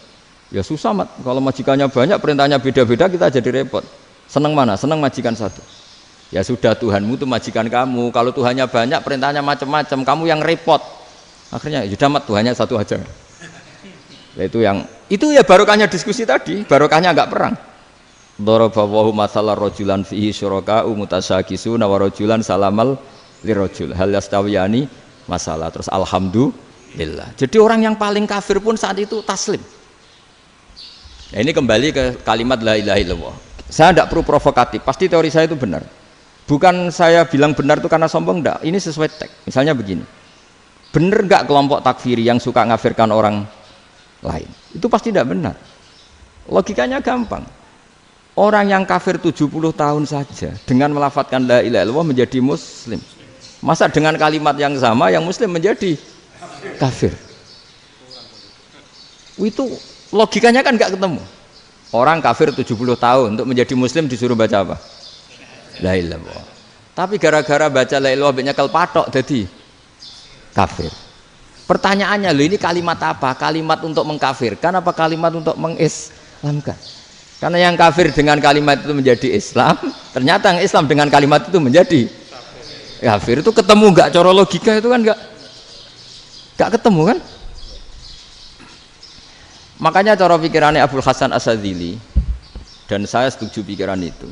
Speaker 1: Ya susah mat. Kalau majikannya banyak, perintahnya beda-beda, kita jadi repot. Senang mana? Senang majikan satu. Ya sudah Tuhanmu itu majikan kamu. Kalau Tuhannya banyak, perintahnya macam-macam, kamu yang repot. Akhirnya sudah mat Tuhannya satu aja. Nah, itu ya barokahnya diskusi tadi, barokahnya enggak perang. Daraballahu mathalan rajulan fihi syuraka'u mutasyakisuna wa rajulan salamal lirajul hal yastawiyani masalah. Terus alhamdulillah. Jadi orang yang paling kafir pun saat itu taslim. Nah, ini kembali ke kalimat la ilaha illallah. Saya tidak perlu provokatif, pasti teori saya itu benar. Bukan saya bilang benar itu karena sombong, enggak. Ini sesuai teks. Misalnya begini. Benar enggak kelompok takfiri yang suka ngafirkan orang lain? Itu pasti tidak benar. Logikanya gampang. Orang yang kafir 70 tahun saja dengan melafadzkan la ilaha illallah menjadi muslim. Masa dengan kalimat yang sama yang muslim menjadi kafir? Itu logikanya kan enggak ketemu. Orang kafir 70 tahun untuk menjadi muslim disuruh baca apa? La ilaha illallah. Tapi gara-gara baca la ilaha illallah nyekel patok jadi kafir. Pertanyaannya, loh ini kalimat apa? Kalimat untuk mengkafirkan apa kalimat untuk mengislamkan? Karena yang kafir dengan kalimat itu menjadi Islam, ternyata yang Islam dengan kalimat itu menjadi kafir. Itu ketemu enggak cara logika itu kan enggak ketemu kan? Makanya cara pikirannya Abul Hasan As-Sadzili, dan saya setuju pikiran itu.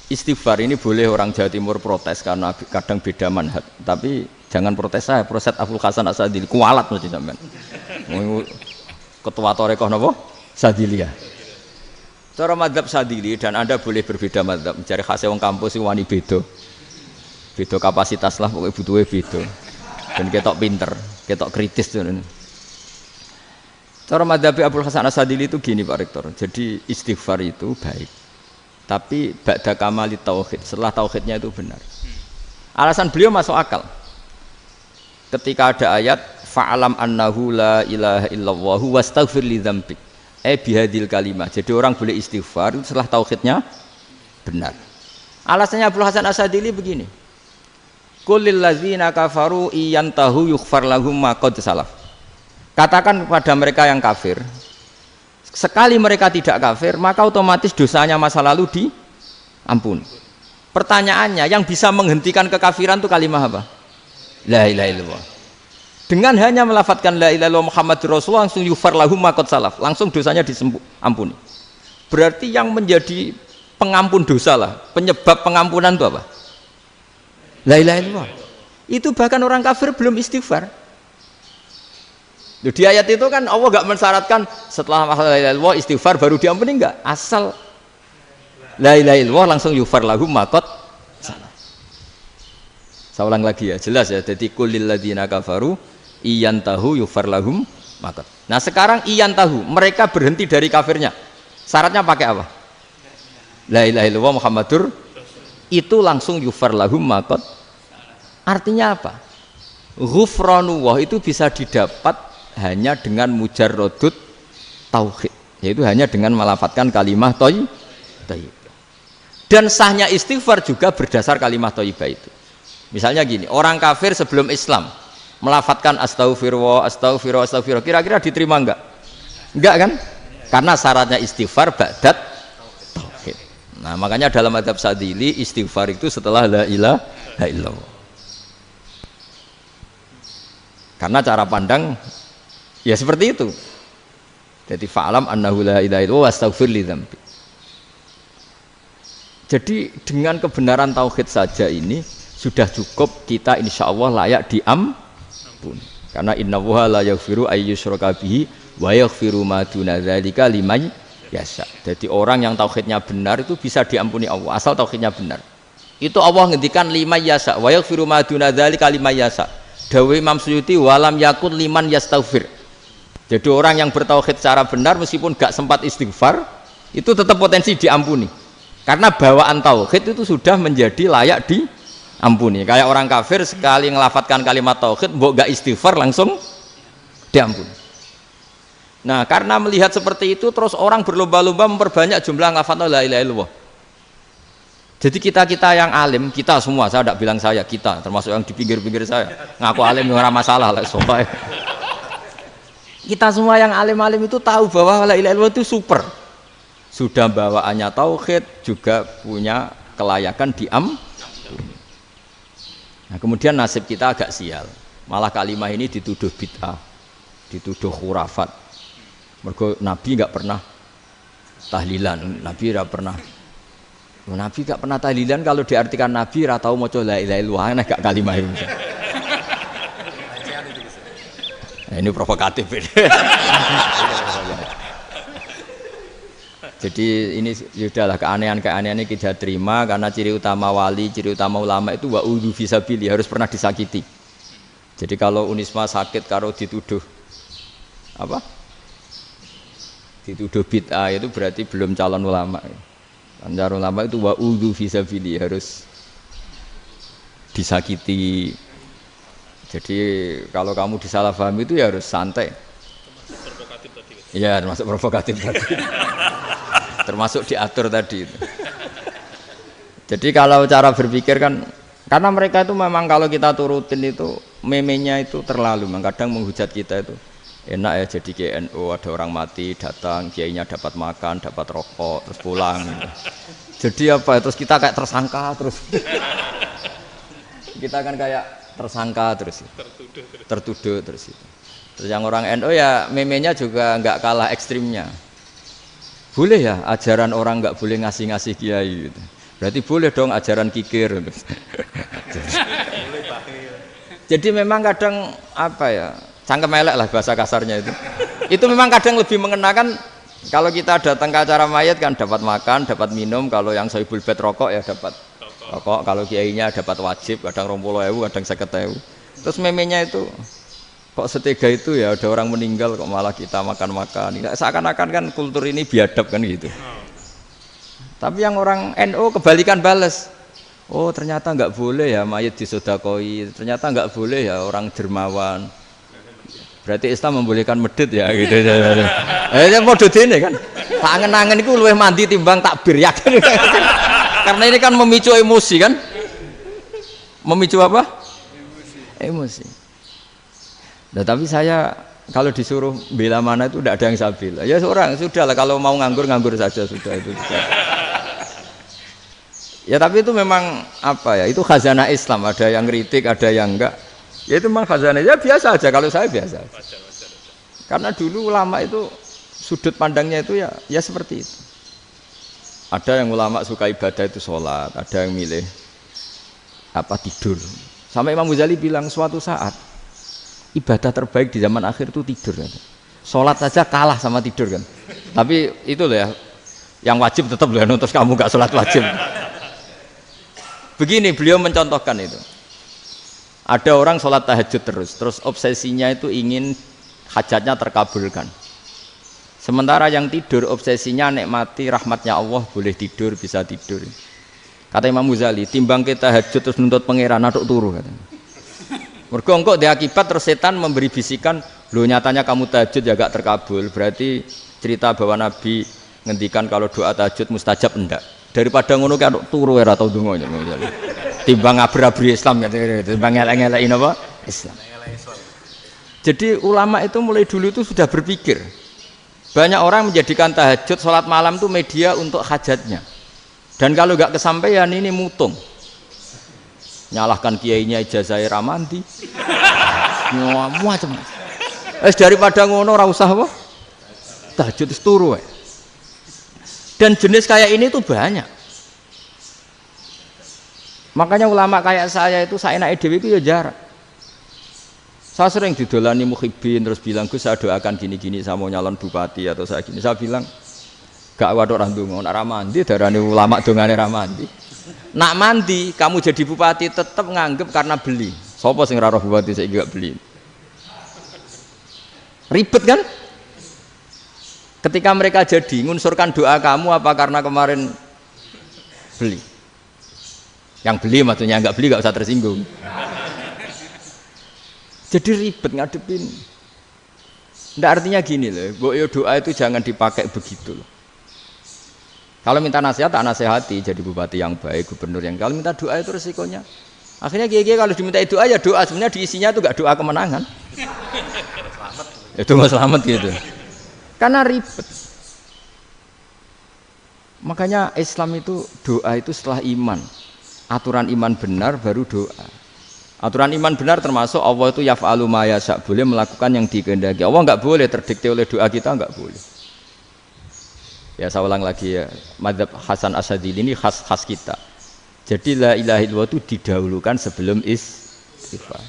Speaker 1: Istighfar ini boleh orang Jawa Timur protes karena kadang beda manhaj, tapi Jangan protes saya, protes Abdul Hasan As-Sadili kualat mesti sampean. Ketua Torekoh napa? Sadiliyah. Cara madzhab Sadili dan Anda boleh berbeda madzhab. Mencari khasnya wong kampus sing wani beda. Beda kapasitas lah pokoknya butuhnya beda. Dan ketok pinter, ketok kritis tuh. Cara madzhab Abdul Hasan As-Sadili itu gini Pak Rektor. Jadi istighfar itu baik. Tapi ba'da kamali tauhid, setelah tauhidnya itu benar. Alasan beliau masuk akal. Ketika ada ayat fa'alam annahu la ilaha illallah wastaghfir li dzambik. Bihadil kalimah. Jadi orang boleh istighfar itu setelah tauhidnya benar. Alasannya Abdul Hasan As-Sadili begini. Qul lil ladzina kafaru iyantahu yughfar lahum ma qad salaf. Katakan kepada mereka yang kafir, sekali mereka tidak kafir, maka otomatis dosanya masa lalu diampuni. Pertanyaannya, yang bisa menghentikan kekafiran itu kalimat apa? La ilaha illallah. Dengan hanya melafadzkan la ilaha illallah Muhammadur Rasulullah langsung yughfar lahum ma qad salaf, langsung dosanya diampuni. Berarti yang menjadi pengampun dosa lah, penyebab pengampunan itu apa? La ilaha illallah. Itu bahkan orang kafir belum istighfar. Di ayat itu kan Allah gak mensyaratkan setelah la ilaha illallah istighfar baru diampuni, enggak. Asal la ilaha illallah langsung yughfar lahum ma qad salaf. Saya ulang lagi ya, jelas ya. Jadi qul lil ladzina kafaru iyantahu yughfar lahum ma qad. Nah, sekarang iyantahu, mereka berhenti dari kafirnya. Syaratnya pakai apa? La ilaha illallah Muhammadur, itu langsung yughfar lahum ma qad. Artinya apa? Ghufranullah itu bisa didapat hanya dengan mujarrodut tauhid, yaitu hanya dengan melafadzkan kalimat thayyibah. Dan sahnya istighfar juga berdasar kalimat thayyibah itu. Misalnya gini, orang kafir sebelum Islam melafadzkan astaghfirullah, astaghfirullah, astaghfirullah, kira-kira diterima enggak? Enggak kan? Karena syaratnya istighfar ba'dat tauhid. Nah, makanya dalam madzhab Sadili istighfar itu setelah la ilaha illallah. Karena cara pandang ya seperti itu. Jadi fa'alam annahu la ilaha illallah wastaghfir li dzambi. Jadi dengan kebenaran tauhid saja ini sudah cukup kita insya Allah layak diampuni. Karena innallaha la yaghfiru ayyusyraka bihi wa yaghfiru ma duna dzalika liman yasha. Jadi orang yang tauhidnya benar itu bisa diampuni Allah asal tauhidnya benar. Itu Allah ngendikan liman yasha wa yaghfiru ma duna dzalika liman yasha. Dawe Imam Suyuti walam yakun liman yastaghfir. Jadi orang yang bertauhid secara benar meskipun gak sempat istighfar itu tetap potensi diampuni. Karena bawaan tauhid itu sudah menjadi layak diampuni. Kayak orang kafir sekali ngelafadzkan kalimat tauhid mbok gak istighfar langsung diampuni. Nah, karena melihat seperti itu terus orang berlomba-lomba memperbanyak jumlah ngelafadzkan la ilaha illallah. Jadi kita yang alim, kita semua, saya tidak bilang saya, kita termasuk yang di pinggir-pinggir saya ngaku alim ora masalah lah soalnya. Kita semua yang alim-alim itu tahu bahwa la ilaha illallah itu super. Sudah bawaannya tauhid, juga punya kelayakan diampuni. Nah, kemudian nasib kita agak sial. Malah kalimat ini dituduh bid'ah, dituduh khurafat. Mergo Nabi enggak pernah tahlilan, Nabi enggak pernah. Nabi enggak pernah tahlilan, kalau diartikan Nabi ora tau maca la ilaha illallah, nek gak kalimat itu. Nah, ini provokatif ini. Jadi ini sudahlah keanehan-keanehan ini kita terima karena ciri utama wali, ciri utama ulama itu wa'udhu fisabili, harus pernah disakiti. Jadi kalau Unisma sakit kalau dituduh apa? Dituduh bid'ah itu berarti belum calon ulama. Calon ulama itu wa'udhu fisabili, harus disakiti. Jadi kalau kamu disalahpahami itu ya harus santai.
Speaker 2: Provokatif tadi.
Speaker 1: Iya, termasuk provokatif tadi. Termasuk diatur tadi itu. Jadi kalau cara berpikir kan, karena mereka itu memang kalau kita turutin itu memenya itu terlalu, kadang menghujat kita itu enak ya jadi KNU, ada orang mati datang, kiainya dapat makan, dapat rokok, terus pulang. Jadi apa? Terus kita kayak tersangka terus. Kita kan kayak tersangka terus, tertuduh terus itu. Terus yang orang NU ya memenya juga nggak kalah ekstrimnya. Boleh ya ajaran orang nggak boleh ngasih gitu. Berarti boleh dong ajaran kikir. Jadi memang kadang apa ya, cangkem elek lah bahasa kasarnya itu. Itu memang kadang lebih mengenakan kalau kita datang ke acara mayat kan dapat makan, dapat minum. Kalau yang sohibul bed rokok ya dapat rokok. Kalau kiainya dapat wajib, kadang 20.000, kadang 50.000. Terus memenya itu kok setega itu ya ada orang meninggal kok malah kita makan-makan. Seakan-akan kan kultur ini biadab kan gitu. Tapi yang orang NU kebalikan bales. Oh ternyata nggak boleh ya mayat disodakoi, ternyata nggak boleh ya orang dermawan. Berarti Islam membolehkan medit ya gitu. Modus ini kan. Tak angen-angen itu luwih mandi timbang takbir ya kan. Karena ini kan memicu emosi kan. Memicu apa? Emosi. Nah, tapi saya kalau disuruh bela mana itu tidak ada yang saya bela. Ya seorang sudah lah kalau mau nganggur saja sudah itu. Ya tapi itu memang apa ya, itu khazanah Islam, ada yang kritik, ada yang enggak. Ya itu memang khazanah, ya biasa aja kalau saya biasa. Karena dulu ulama itu sudut pandangnya itu ya seperti itu. Ada yang ulama suka ibadah itu sholat, ada yang milih apa tidur. Sampai Imam Ghazali bilang suatu saat ibadah terbaik di zaman akhir itu tidur. Sholat saja kalah sama tidur kan. Tapi itu loh ya, yang wajib tetap loh, terus kamu gak sholat wajib. Begini beliau mencontohkan itu. Ada orang sholat tahajud terus obsesinya itu ingin hajatnya terkabulkan. Sementara yang tidur obsesinya nikmati rahmatnya Allah, boleh tidur, bisa tidur. Kata Imam Ghazali, timbang kita tahajud terus nuntut pangeran aduk turu katanya. Mergo engko dia akibat terus setan memberi bisikan, "Lho nyatanya kamu tahajud ya gak terkabul." Berarti cerita bahwa Nabi ngendikan kalau doa tahajud mustajab enggak. Daripada ngono kan turu ora tau ndonga misalnya. Timbang abri-abri Islam gitu, timbang elek-elekin apa? Islam. Jadi ulama itu mulai dulu itu sudah berpikir. Banyak orang menjadikan tahajud, sholat malam itu media untuk hajatnya. Dan kalau nggak kesampaian ini mutung. Nyalahkan kiainya ijazah ramandi. Macam. Daripada ngono ora usah apa? Tahajud itu turu. Dan jenis kayak ini tuh banyak. Makanya ulama kayak saya itu saya naik dewi itu ya jarak. Saya sering didolani muhibbin terus bilang, "Gus saya doakan gini-gini saya mau nyalon bupati atau saya gini." Saya bilang, "Gak waduh orang dongo, nak ramandi darani ulama dongane ramandi. Nak mandi kamu jadi bupati tetap nganggep karena beli. Sopo sing ora roh bupati saya gak beli." Ribet kan? Ketika mereka jadi ngunsurkan doa kamu apa karena kemarin beli? Yang beli maksudnya nggak beli nggak usah tersinggung. Jadi ribet ngadepin. Nggak artinya gini loh, boyo doa itu jangan dipakai begitu loh. Kalau minta nasihat tak nasihati jadi bupati yang baik, gubernur yang. Kalau minta doa itu resikonya. Akhirnya kiai kalau diminta doa ya doa sebenarnya diisinya itu nggak doa kemenangan. Itu nggak selamat gitu. Karena ribet. Makanya Islam itu doa itu setelah iman. Aturan iman benar baru doa. Aturan iman benar termasuk Allah itu yaf'alu ma yasha, boleh melakukan yang dikehendaki. Allah enggak boleh terdikte oleh doa kita, enggak boleh. Ya saya ulang lagi ya, madzhab Hasan Asyadzili ini khas kita. Jadi la ilaha illallah itu didahulukan sebelum istighfar.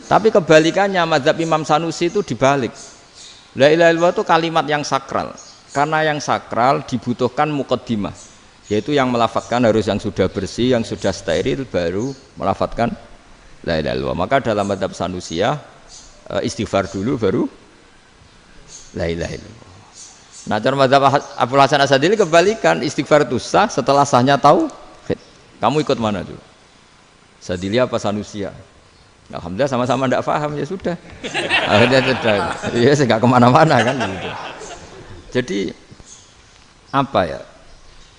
Speaker 1: Tapi kebalikannya madzhab Imam Sanusi itu dibalik. La ilaha illallah itu kalimat yang sakral. Karena yang sakral dibutuhkan muqaddimah, yaitu yang melafadzkan harus yang sudah bersih, yang sudah steril baru melafadzkan la ilaha illallah. Maka dalam madzhab Sanusiyah istighfar dulu baru la ilaha illallah. Nah, cara madzhab Abul Hasan Asyadzili kebalikan, istighfar itu sah setelah sahnya tauhid. Kamu ikut mana tuh? Asyadzili apa Sanusiyah? Alhamdulillah sama-sama tidak paham ya sudah. Akhirnya sudah. Ya saya nggak kemana-mana kan gitu. Jadi apa ya?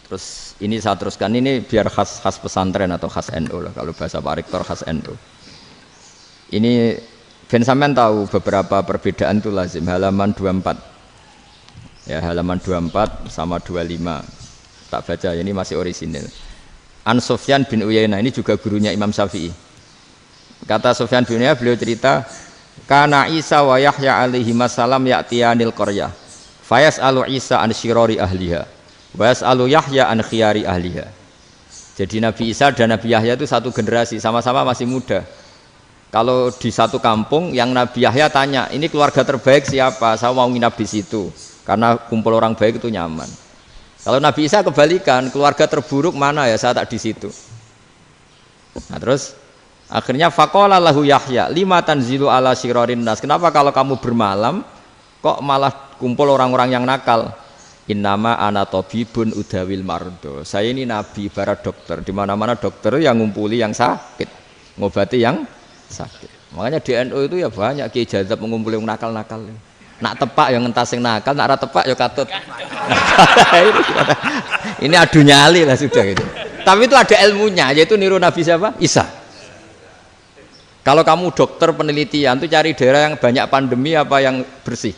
Speaker 1: Terus ini saya teruskan ini biar khas pesantren atau khas NU lah, kalau bahasa Pak Rektor khas NU. Ini Ben sampean tahu beberapa perbedaan itu lazim, halaman 24. Ya, halaman 24 sama 25. Tak baca, ini masih orisinil. An Sufyan bin Uyainah, ini juga gurunya Imam Syafi'i. Kata Sufyan bin Uyainah, beliau cerita, kana Isa wa Yahya alaihi masalam ya'tiyanil qaryah. Fayas'alu Isa an syirari ahliha. Wa yas'alu Yahya an khiyari ahliha. Jadi Nabi Isa dan Nabi Yahya itu satu generasi, sama-sama masih muda. Kalau di satu kampung yang Nabi Yahya tanya, ini keluarga terbaik siapa? Saya mau nginap di situ karena kumpul orang baik itu nyaman. Kalau Nabi Isa kebalikan, keluarga terburuk mana ya? Saya tak di situ. Nah, terus akhirnya faqala lahu Yahya, lima tanzilu ala syirarin nas. Kenapa kalau kamu bermalam kok malah kumpul orang-orang yang nakal? Innama ana tabibun udawil mardo. Saya ini nabi ibarat dokter. Di mana-mana dokter yang ngumpuli yang sakit, ngobati yang sakit. Makanya di NU itu ya banyak Kiai Jazab mengumpuli yang nakal-nakal. Nak tepak yang ngentas yang nakal, nak ora tepak ya katut. Ini adu nyali lah sudah gitu. Tapi itu ada ilmunya, yaitu niru Nabi siapa? Isa. Kalau kamu dokter penelitian tuh cari daerah yang banyak pandemi apa yang bersih?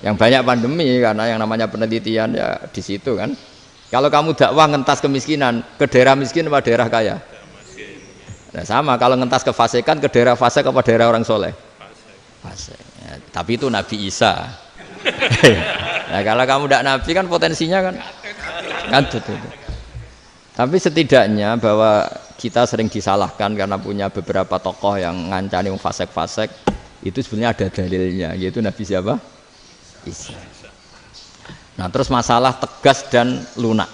Speaker 1: Yang banyak pandemi, karena yang namanya penelitian ya di situ kan. Kalau kamu dakwah ngentas kemiskinan, ke daerah miskin apa daerah kaya? Nah, sama kalau ngentas kefasikan ke daerah fasik apa daerah orang soleh? Fasik. Ya, tapi itu Nabi Isa. Nah, kalau kamu tidak Nabi kan potensinya kan itu. Tapi setidaknya bahwa kita sering disalahkan karena punya beberapa tokoh yang ngancani fasik-fasik, itu sebenarnya ada dalilnya, yaitu Nabi siapa? Isa. Nah, terus masalah tegas dan lunak.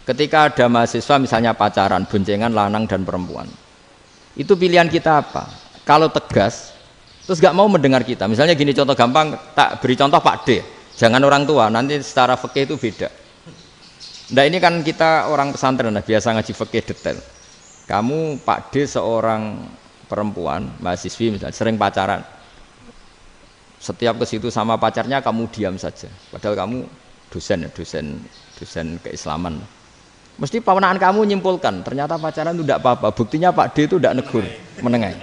Speaker 1: Ketika ada mahasiswa misalnya pacaran, boncengan lanang dan perempuan, itu pilihan kita apa? Kalau tegas, terus gak mau mendengar kita. Misalnya gini, contoh gampang, tak beri contoh Pak D. Jangan orang tua, nanti secara fikih itu beda. Nah, ini kan kita orang pesantren, nah, biasa ngaji fikih detail. Kamu Pak D seorang perempuan, mahasiswi misalnya, sering pacaran. Setiap ke situ sama pacarnya kamu diam saja. Padahal kamu dosen keislaman. Mesti pawanaan kamu nyimpulkan, ternyata pacaran itu tidak apa-apa. Buktinya Pak D itu tidak negur, menengahi.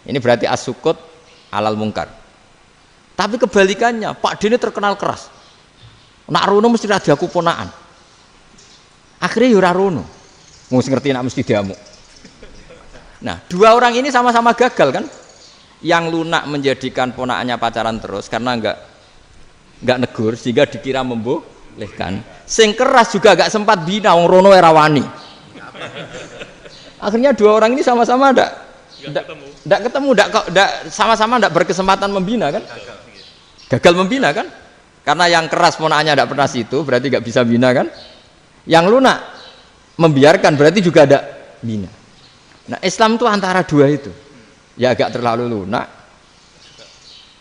Speaker 1: Ini berarti as-sukut alal mungkar. Tapi kebalikannya, Pak D ini terkenal keras. Nak rono mesti ra diaku ponaan. Akhirnya ya ora rono. Mesti ngerti nak mesti diamuk. Nah, dua orang ini sama-sama gagal kan? Yang lunak menjadikan ponakannya pacaran terus karena enggak negur sehingga dikira membolehkan. Sing keras juga gak sempat bina wong rono era wani. Akhirnya dua orang ini sama-sama enggak ketemu, sama-sama enggak berkesempatan membina kan? Gagal membina kan? Karena yang keras ponakannya enggak pernah situ, berarti enggak bisa bina kan? Yang lunak membiarkan berarti juga ada bina. Nah, Islam itu antara dua itu. Ya agak terlalu lunak,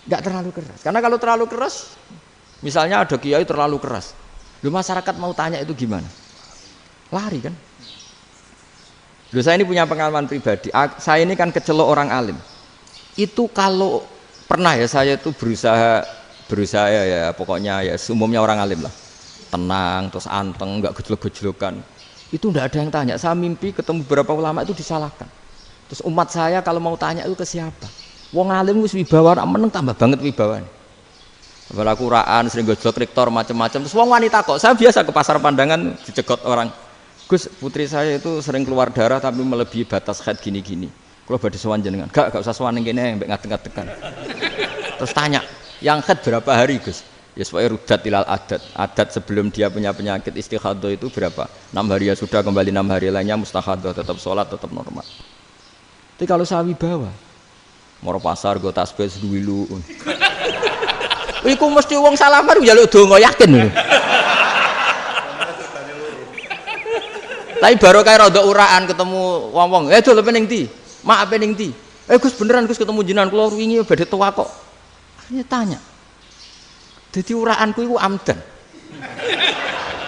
Speaker 1: enggak terlalu keras. Karena kalau terlalu keras, misalnya ada kiai terlalu keras. Lu masyarakat mau tanya itu gimana? Lari kan? Lu saya ini punya pengalaman pribadi. Saya ini kan kecelok orang alim. Itu kalau pernah ya saya itu berusaha ya pokoknya ya umumnya orang alim lah. Tenang, terus anteng, enggak gejlok-gejlokan. Itu enggak ada yang tanya. Saya mimpi ketemu beberapa ulama itu disalahkan. Terus umat saya kalau mau tanya itu ke siapa? Wong alim wis wibawa, meneng tambah banget wibawane. Kepala Quran, sering gojlok rektor macam-macam. Terus wong wanita kok, saya biasa ke pasar pandangan dicegot orang. Gus, putri saya itu sering keluar darah tapi melebihi batas haid gini-gini. Kalau badhe sowan jenengan, gak usah sowan ning kene mbek ngadeg-ngadegan. Terus tanya, yang haid berapa hari, Gus? Ya supaya rudat ilal adat sebelum dia punya penyakit istihadah itu berapa? 6 hari ya sudah, kembali 6 hari lainnya mustahadah, tetap sholat, tetap normal. Tapi kalau saya wibawa, moro pasar go tasbih duwilu. Iku mesti wong salaman njaluk donga yakin. Tapi baru kayak rada uraan ketemu wong-wong, dol pening ndi? Mak pening ndi? Gus beneran Gus ketemu jenengan kula wingi badhe tua kok. Akhirnya tanya. Dadi uraanku iku amdan.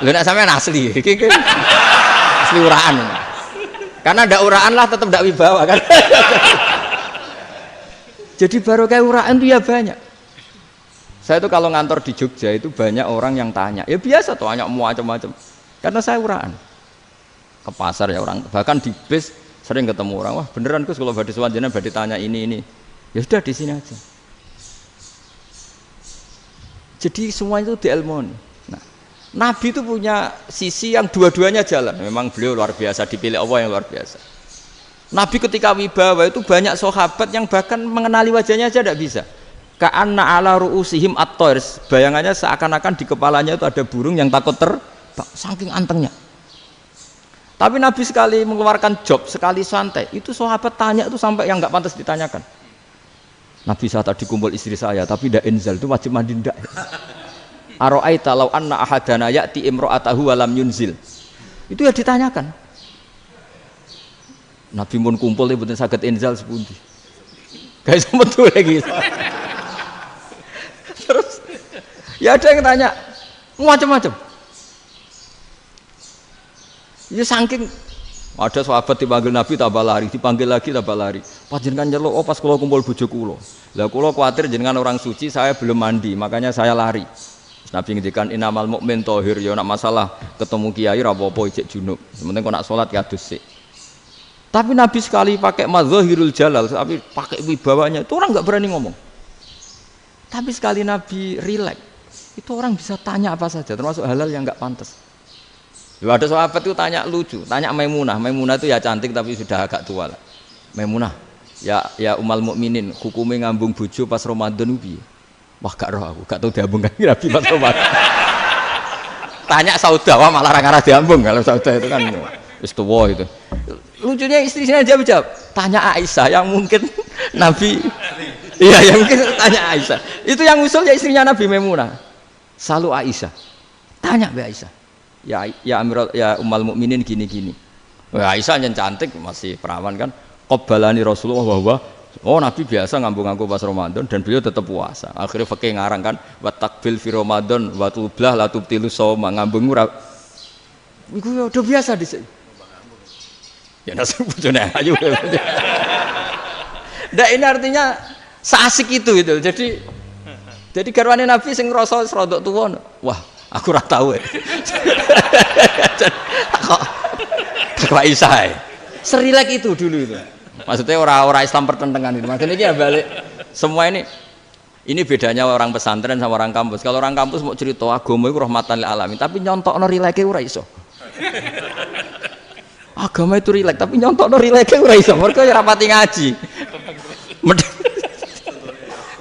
Speaker 1: Lha nek sampean asli, iki asli uraan. Karena ndak uraan lah tetap ndak wibawa kan. Jadi baru kayak uraan itu ya banyak. Saya itu kalau ngantor di Jogja itu banyak orang yang tanya. Ya biasa tuh tanya macam-macam. Karena saya uraan. Ke pasar ya orang, bahkan di bis sering ketemu orang. Wah beneran Gus kalau badhe sowan jenengan badhe tanya ini. Ya sudah di sini aja. Jadi semua itu diilmoni. Nah, Nabi itu punya sisi yang dua-duanya jalan. Memang beliau luar biasa, dipilih Allah yang luar biasa. Nabi ketika wibawa itu banyak sahabat yang bahkan mengenali wajahnya aja tidak bisa. Ka'anna ala ru'usihim at-thair. Bayangannya seakan-akan di kepalanya itu ada burung yang takut terbang, saking antengnya. Tapi Nabi sekali mengeluarkan job, sekali santai, itu sahabat tanya itu sampai yang nggak pantas ditanyakan. Nabi saya tadi kumpul istri saya, tapi tidak inzal itu wajib mandi ndak. Aro'aita law anna ahadana ya'ti imra'atahu wa lam yunzil. Itu ya ditanyakan. Nabi mun kumpul itu betul saged inzal sepundi. Guys betul lagi. Terus ya ada yang tanya macam-macam. Ya saking ada sahabat dipanggil Nabi tambah lari, dipanggil lagi tambah lari. Panjenengan nyeluk, oh pas kula kumpul bojo kula. Lah kula kuwatir jenengan orang suci, saya belum mandi, makanya saya lari. Nabi ngendikan innamal mukmin thahir, ya nak masalah ketemu kiai ra apa-apa ijek junub. Sementing kok nak salat ya adus sik. Tapi Nabi sekali pakai madzahirul jalal, tapi pakai wibawanya, itu orang enggak berani ngomong. Tapi sekali Nabi rileks, itu orang bisa tanya apa saja, termasuk halal yang enggak pantas. Ada sahabat itu tanya lucu, tanya Maimunah. Maimunah itu ya cantik tapi sudah agak tua lah. Maimunah, ya umal mukminin, hukumnya ngambung bojo pas Ramadan piye? Wah gak roh aku, gak tahu diambung kan Nabi pas Ramadan. Tanya Saudah, wah malah ngarah diambung kalau Saudah itu kan wis tuwa itu. Lucunya istrinya jawab, tanya Aisyah yang mungkin Nabi. Iya, yang mungkin tanya Aisyah. Itu yang usul ya istrinya Nabi Maimunah. Selalu Aisyah. Tanya Mbak Aisyah. Ya Amirul ya umal mukminin gini-gini. Wah Aisyah yang cantik masih perawan kan. Qabbalani Rasulullah bahwa oh Nabi biasa ngambung-ngambung pas Ramadan dan beliau tetap puasa. Akhirnya fakih ngarang kan wa takbil fi Ramadan wa tublah la tubtilu shauma ngambung ora. Iku ya udah biasa di sini. Ya nasi bojone ayu. Ndak ini artinya seasik itu gitu. Jadi garwane Nabi sing ngrasa rodok tuwa. Wah, aku ora tahu. Kok Aisyah. Serilek itu dulu itu. Maksudnya orang Islam pertentangan itu. Maksudnya ini ya balik semua ini bedanya orang pesantren sama orang kampus. Kalau orang kampus mau cerita agama itu rahmatan lil alamin, tapi nyontokno rileke ora iso. Agama itu rilek, tapi nyontokno rileke ora iso. Mergo ora pati ngaji.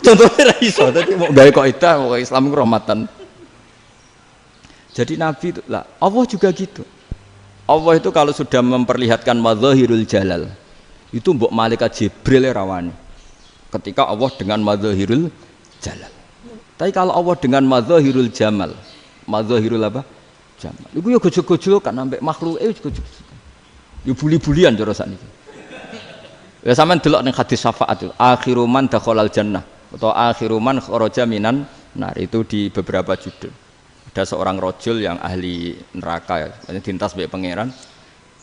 Speaker 1: Contohnya ora iso, dadi mau gawe kaidah kok Islam itu rahmatan. Jadi Nabi itu lah, Allah juga gitu. Allah itu kalau sudah memperlihatkan madzahirul jalal, itu mbok malaikat Jibril rawani. Ketika Allah dengan madzahirul jalal. Tapi kalau Allah dengan madzahirul jamal, madzahirul apa? Jamal. Iku ya gojok-gojok kan sampai makhluk gojok. Ya buli-bulian cara sakniki. Ya sampean delok ning hadis syafaat itu, akhiru man dakhalal jannah atau akhiru man kharaja minan nar itu di beberapa judul. Ada seorang rojul yang ahli neraka ya, dintas mbek pangeran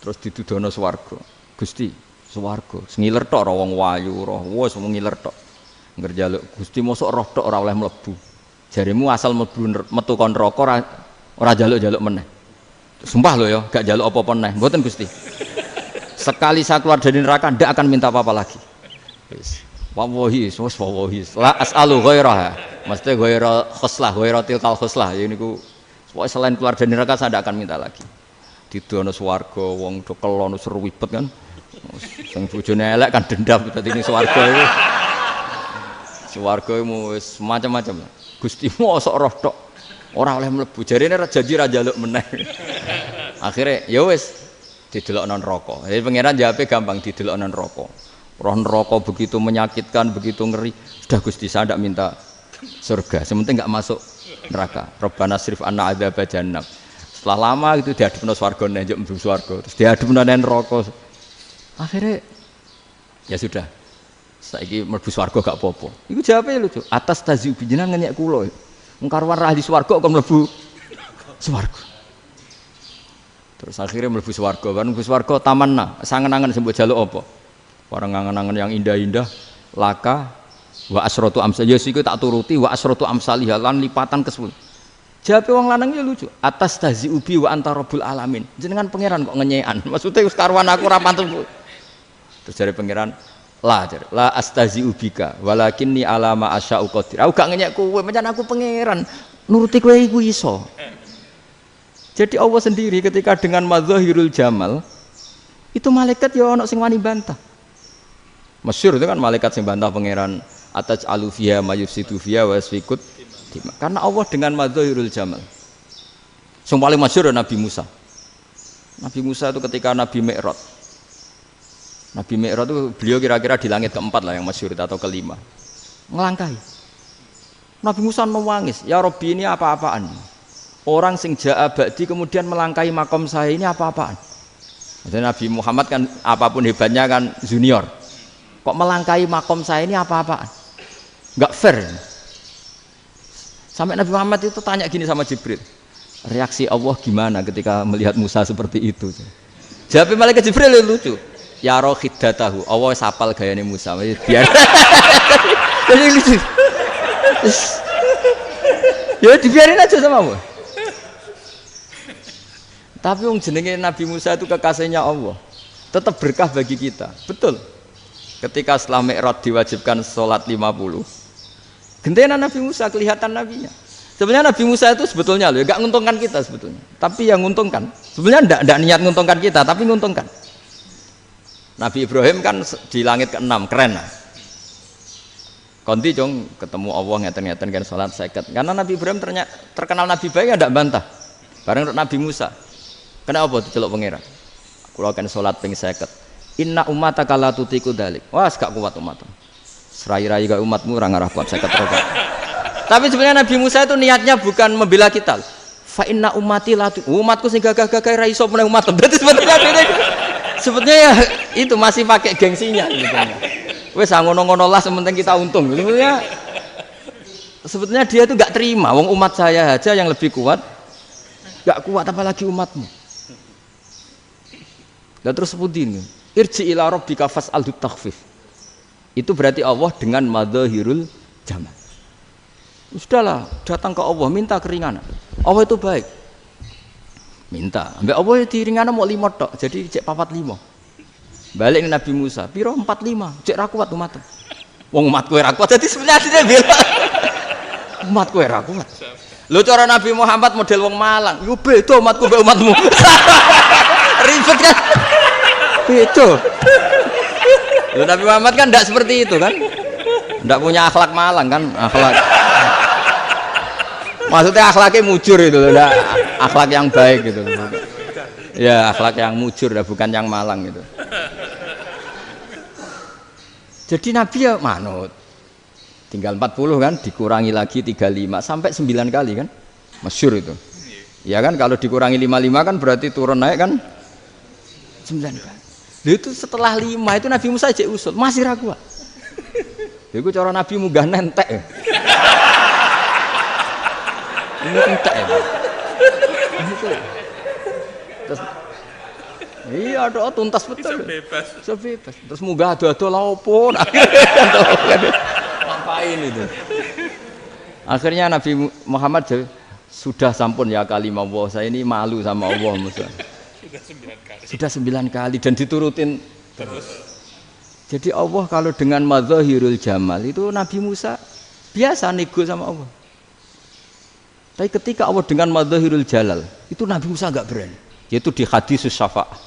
Speaker 1: terus ditudono swarga. Gusti, swarga, ngiler tok ora wong wayu ora, wis ngiler tok. Ngger njaluk Gusti mosok roh tok ora oleh mlebu. Jarimu asal mlebu metu kon neraka ora njaluk-njaluk meneh. Sumpah lho ya, gak njaluk apa-apa meneh. Mboten Gusti. Sekali saya keluar dari neraka ndak akan minta apa-apa lagi. Wis. Wallahi, wallahi. La as'alu ghairaha. Mesti ghaira khuslah, ghaira tilkal khuslah. Ya niku pokoke selain keluar dari neraka saya ndak akan minta lagi. Didono swarga wong do kelon seru wibet kan. Sing bojone elek kan dendam dadi ning swarga iku. Swarga iku wis macam-macam. Gusti mosok roh tok ora oleh mlebu. Jarine janji ra njaluk meneh. Akhire ya wis didelokno neraka. Jadi pangeran jawabe gampang didelokno neraka. Roh neraka begitu menyakitkan, begitu ngeri. Sudah Gusti saya ndak minta surga. Sementing enggak masuk neraka. Rabbana srif anna adzab jahannam. Setelah lama itu dihadapno swarga njuk mlebu swarga. Terus dihadapno nang neraka. Akhirnya ya sudah. Saiki mlebu swarga gak apa-apa. Iku jawabe lucu. Atas taziub jenengan ngenyek kula. Wong karuan ra di swarga kok mlebu swarga. Terus akhirnya mlebu swarga. Kan mlebu swarga tamanna, sangen-angen sing mbok jaluk apa? Barang angen-angen yang indah-indah, laka wa asratu amsal. Ya siku tak turuti wa asratu amsalih lan lipatan ke-10. Jawabe wong lanang ya lucu. Atas taziubi wa anta rabbul alamin. Jenengan pangeran kok ngenyekan. Maksudnya wis karuan aku ora pantes. Terus jare pangeran, la astaziubika walakinni alama asya'u qadir. Aku gak ngenyek kowe, pancen aku pangeran. Nuruti kowe iku iso. Jadi Allah sendiri ketika dengan madzahirul jamal itu malaikat ya ono sing wani bantah. Masyhur itu kan malaikat sing bantah pangeran atas alufiya mayufsidu fiya wasfikut. Karena Allah dengan madzahirul jamal. Sing paling masyhur Nabi Musa. Nabi Musa itu ketika Nabi Mi'raj. Nabi Mi'raj itu beliau kira-kira di langit keempat lah yang masyhur atau kelima. Ngelangkai. Nabi Musa nangis, ya Rabbi ini apa-apaan? Orang sing ja'a ba'di kemudian melangkai makom saya ini apa-apaan? Dan Nabi Muhammad kan apapun hebatnya kan junior. Kok melangkai makom saya ini apa-apaan? Enggak fair. Sampai Nabi Muhammad itu tanya gini sama Jibril. Reaksi Allah gimana ketika melihat Musa seperti itu? Jawab malaikat Jibril lucu. Ya rohidatahu, Allah sapal gayane Musa. Biar. Jadi lucu. Ya dibiarin aja sama Allah. Tapi wong jenenge Nabi Musa itu kekasihnya Allah. Tetap berkah bagi kita. Betul. Ketika setelah Mi'raj diwajibkan sholat 50. Gentenan Nabi Musa kelihatan nabinya. Sebenarnya Nabi Musa itu sebetulnya loh, enggak menguntungkan kita sebetulnya. Tapi yang menguntungkan. Sebenarnya enggak niat menguntungkan kita, tapi menguntungkan. Nabi Ibrahim kan di langit ke-6, keren lah. Konti jong ketemu Allah ngeten-ngeten kan sholat 50. Karena Nabi Ibrahim terkenal Nabi baik enggak bantah. Bareng Nabi Musa. Kenapa diceluk pangeran? Kula kan sholat ping 50. Inna ummataka la tutiku dzalik. Wah, gak kuat umatmu. Serai-rai gak umatmu ora ngarah kuat 50 rakaat. Tapi sebenarnya Nabi Musa itu niatnya bukan membela kita. Fa inna ummati la umatku sing gagah-gagah ra iso meneh umat. Berarti sebetulnya ya itu masih pakai gengsinya gitu. Wes ngono-ngono lah sementing kita untung. Sebetulnya dia itu enggak terima wong umat saya aja yang lebih kuat. Enggak kuat apalagi umatmu. Lah terus sebutin irji ila rabbika fas'alhu takhfif. Itu berarti Allah dengan madzahirul jamal. Sudahlah, datang ke Allah minta keringanan. Allah itu baik. Minta. Ambek Allah diringanan mau 5 tok, jadi cek 45. Balik ke Nabi Musa, piro 45, cek ra kuat umat. Wong umatku ra kuat, jadi sebenarnya dia bilang umatku ra kuat. Lho cara Nabi Muhammad model wong Malang, yo beda umatku mbek umatmu. Ribet kan? Beda. Lho Nabi Muhammad kan enggak seperti itu kan? Enggak punya akhlak Malang kan? Akhlak. Maksudnya akhlaknya mujur itu loh, akhlak yang baik gitu loh. Ya, akhlak yang mujur bukan yang Malang gitu. Jadi Nabi ya manut. Tinggal 40 kan, dikurangi lagi 35 sampai 9 kali kan? Masyhur itu. Ya kan kalau dikurangi 55 kan berarti turun naik kan 9 kali. Itu setelah 5 itu Nabi Musa aja usul, masih ragu. Iku cara Nabi munggah nentek. Ini entek ya. Terus iya ada tuntas betul. Bisa bebas. Terus munggah ado-ado lha opo? Ngapain itu? Akhirnya Nabi Muhammad sudah sampun ya kalimah Allah, saya ini malu sama Allah Musa. Sudah 9 kali dan diturutin terus. Jadi Allah kalau dengan madzahirul jamal itu Nabi Musa biasa nego sama Allah. Tapi ketika Allah dengan madzahirul jalal itu Nabi Musa enggak berani. Yaitu di hadisus syafa'ah.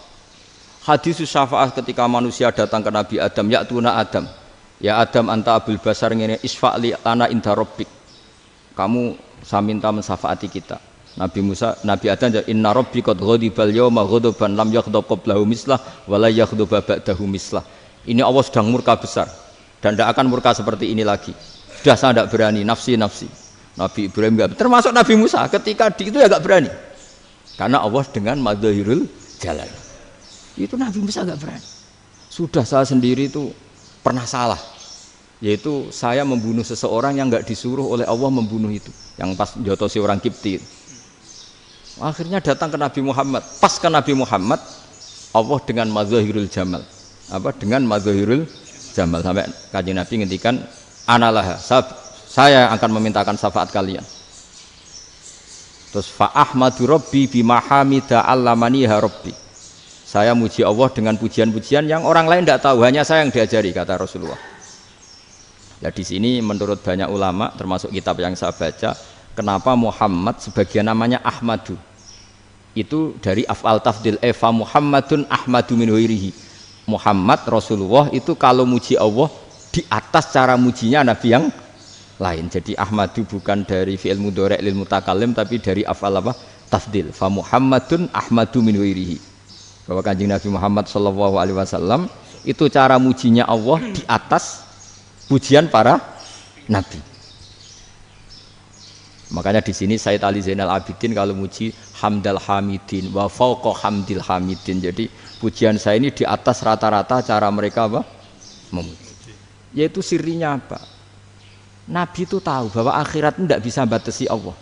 Speaker 1: Hadisus syafa'ah ketika manusia datang ke Nabi Adam, ya'tuna Adam. Ya Adam anta abul basar ngene isfa'li lana inda rabbik. Kamu saya minta mensafaati kita. Nabi Musa, Nabi Adam inna rabbi qad ghadibal yawma ghadaban lam yaghdab qablahu mislah wa la yaghdab ba'dahu mislah. Ini Allah sedang murka besar dan tidak akan murka seperti ini lagi. Sudah saya tidak berani, nafsi. Nabi Ibrahim enggak, termasuk Nabi Musa ketika itu ya enggak berani. Karena Allah dengan madzahirul jalal. Itu Nabi Musa enggak berani. Sudah saya sendiri itu pernah salah. Yaitu saya membunuh seseorang yang enggak disuruh oleh Allah membunuh itu. Yang pas jotosi orang Kipti. Akhirnya datang ke Nabi Muhammad. Pas ke Nabi Muhammad, Allah dengan madzahirul jamal. Dengan madzahirul jamal sampai Kanjeng Nabi ngendikan analah saya akan memintakan syafaat kalian. Terus fa ahmadu rabbi bima hamida allamaniha rabbi. Saya muji Allah dengan pujian-pujian yang orang lain tidak tahu, hanya saya yang diajari, kata Rasulullah. Ya di sini menurut banyak ulama termasuk kitab yang saya baca, kenapa Muhammad sebagian namanya Ahmadu. Itu dari af'al tafdil fa Muhammadun ahmadu min ghairihi. Muhammad Rasulullah itu kalau muji Allah di atas cara mujinya Nabi yang lain. Jadi Ahmadu bukan dari fi'il mudhari' lil mutakallim tapi dari af'al apa? Tafdil. Fa Muhammadun ahmadu min ghairihi. bahwa Kanjeng Nabi Muhammad SAW itu cara mujinya Allah di atas pujian para nabi. Makanya di sini Sayyid Ali Zainal Abidin kalau muji hamdal hamidin wa fauqa hamdil hamidin. Jadi pujian saya ini di atas rata-rata cara mereka apa? Memuji. Yaitu sirinya apa? Nabi itu tahu bahwa akhirat itu tidak bisa batasi Allah.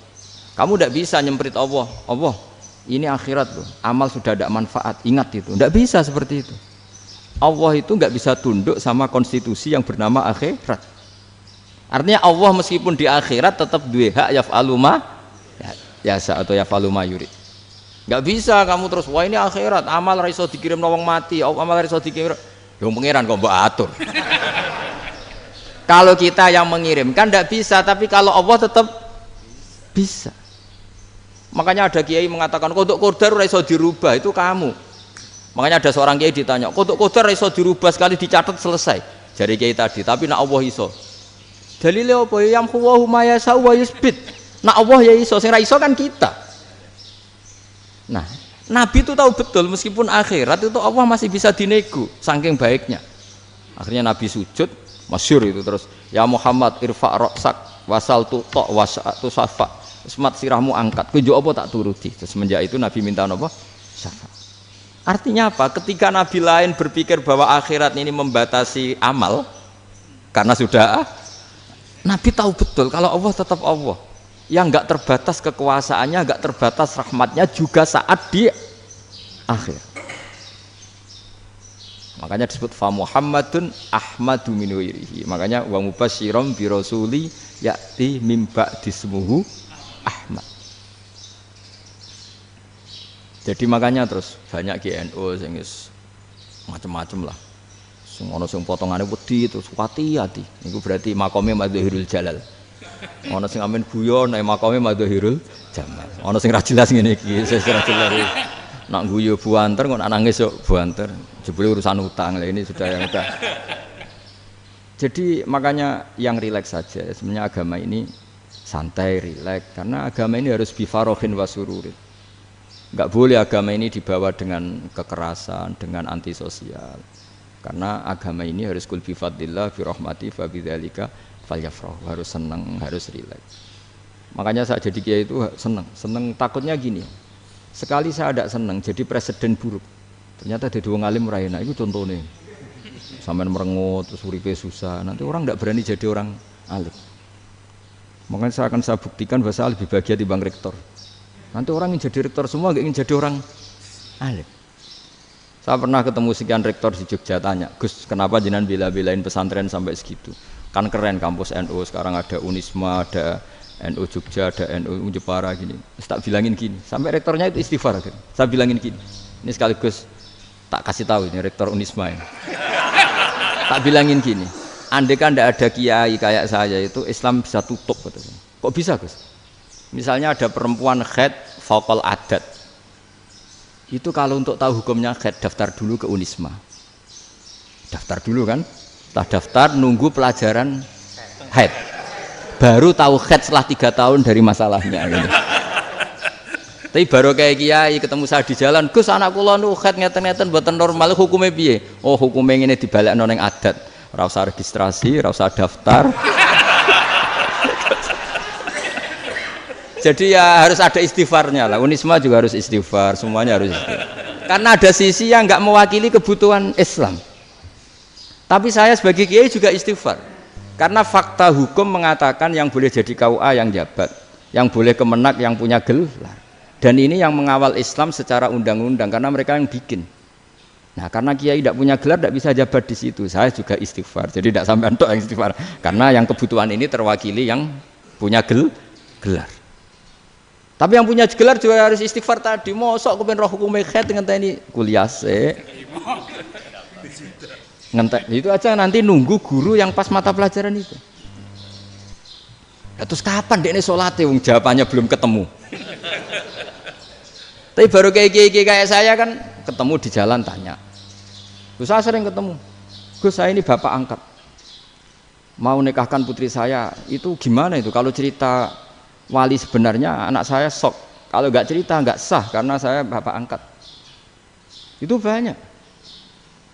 Speaker 1: Kamu tidak bisa nyemprit Allah. Allah, ini akhirat loh. Amal sudah tidak manfaat. Ingat itu. Tidak bisa seperti itu. Allah itu nggak bisa tunduk sama konstitusi yang bernama akhirat. Artinya Allah meskipun di akhirat tetap duwe hak yaf'alu ma yasa atau yaf'alu ma yurid. Nggak bisa kamu terus wah ini akhirat amal ra iso dikirim wong mati, amal ra iso dikirim. Ya pangeran kok mbok atur. Kalau kita yang mengirimkan tidak bisa, tapi kalau Allah tetap bisa. Makanya ada kiai mengatakan kodok qadar ora iso dirubah, itu kamu. Makanya ada seorang kiai ditanya, kodok qadar ora iso dirubah sekali dicatat selesai. Jari kiai tadi, tapi nak Allah iso. Dalile apa ya huwa ma yasha wa yusbit. Nak Allah ya iso, sing ra iso kan kita. Nah, Nabi itu tahu betul meskipun akhirat itu Allah masih bisa dinego saking baiknya. Akhirnya Nabi sujud, masyhur itu terus, ya Muhammad irfa' ra'sak wasaltu ta wasatu safa. Semat sirahmu angkat, kunjuk apa tak turuti. Terus semenjak itu Nabi minta apa? Syafa. Artinya apa? Ketika Nabi lain berpikir bahwa akhirat ini membatasi amal karena sudah Nabi tahu betul kalau Allah tetap Allah yang enggak terbatas kekuasaannya, enggak terbatas rahmatnya juga saat di akhir. Makanya disebut fa Muhammadun Ahmadu min wirihi. Makanya wa mubasyiram bi rasuli ya'ti mim ba'dismuhu Ahmad. Jadi makanya terus banyak GNU sing macam-macam lah. Ono sing potongane wedi terus hati-hati. Niku berarti makome Madhahirul Jalal. Ono sing amen guyon nek makome Madhahirul Jamal. Ono sing ra jelas ngene iki, sing ra jelas. Nak guyu buanter kok nak nangis kok buanter. Jebule urusan utang. Lah ini sudah yang udah. Jadi makanya yang rileks saja. Sebenarnya agama ini santai, rileks karena agama ini harus bifarohin wasururin. Enggak boleh agama ini dibawa dengan kekerasan, dengan antisosial. Karena agama ini harus kul bi fadlillah bi rahmati fa bidzalika falyafrahu, harus senang, harus rileks. Makanya saya jadi kiai itu senang takutnya gini. Sekali saya tidak senang jadi presiden buruk. Ternyata jadi wong alim ora enak, itu contohnya. Sampean merengut terus uripe susah, nanti orang tidak berani jadi orang alim. Makanya saya akan buktikan bahwa saya lebih bahagia dibanding rektor. Nanti orang yang jadi rektor semua nggak ingin jadi orang alim. Saya pernah ketemu sekian rektor di Jogja tanya, Gus, kenapa jenengan bela-belain pesantren sampai segitu? Kan keren kampus NU, sekarang ada Unisma, ada NU Jogja, ada NU Jepara gini. Tak bilangin gini, sampai rektornya itu istighfar. Saya bilangin gini, ini sekaligus tak kasih tahu ini rektor Unisma ini. Tak bilangin gini, andai kan tidak ada kiai kayak saya itu Islam bisa tutup. Kok bisa Gus? Misalnya ada perempuan haid faqal adat. Itu kalau untuk tahu hukumnya haid daftar dulu ke Unisma. Daftar dulu kan? Setelah daftar nunggu pelajaran haid. Baru tahu haid setelah 3 tahun dari masalahnya gitu. Tapi baru kayak kiai ketemu saya di jalan, Gus anak kula nu haid ngeten-ngeten mboten normal hukumnya piye? Oh hukumnya ngene dibalekno ning adat. Ora usah registrasi, ora usah daftar. Jadi ya harus ada istighfarnya lah. Unisma juga harus istighfar, semuanya harus istighfar. Karena ada sisi yang nggak mewakili kebutuhan Islam. Tapi saya sebagai kiai juga istighfar. Karena fakta hukum mengatakan yang boleh jadi KUA yang jabat, yang boleh kemenak yang punya gelar. Dan ini yang mengawal Islam secara undang-undang karena mereka yang bikin. Nah, karena kiai tidak punya gelar tidak bisa jabat di situ. Saya juga istighfar. Jadi tidak sampai untuk yang istighfar. Karena yang kebutuhan ini terwakili yang punya gelar. Tapi yang punya gelar juga harus istighfar tadi. Mosok kepen roh hukum haid ngenteni kuliah sik. Ngentek itu aja nanti nunggu guru yang pas mata pelajaran itu. Ya, terus kapan dekne salate wong jawabannya belum ketemu. Tapi baru kayak saya kan ketemu di jalan tanya. Gus saya sering ketemu. Gus saya ini bapak angkat. Mau nikahkan putri saya, itu gimana itu kalau cerita wali sebenarnya anak saya sok, kalau nggak cerita nggak sah karena saya bapak angkat. Itu banyak.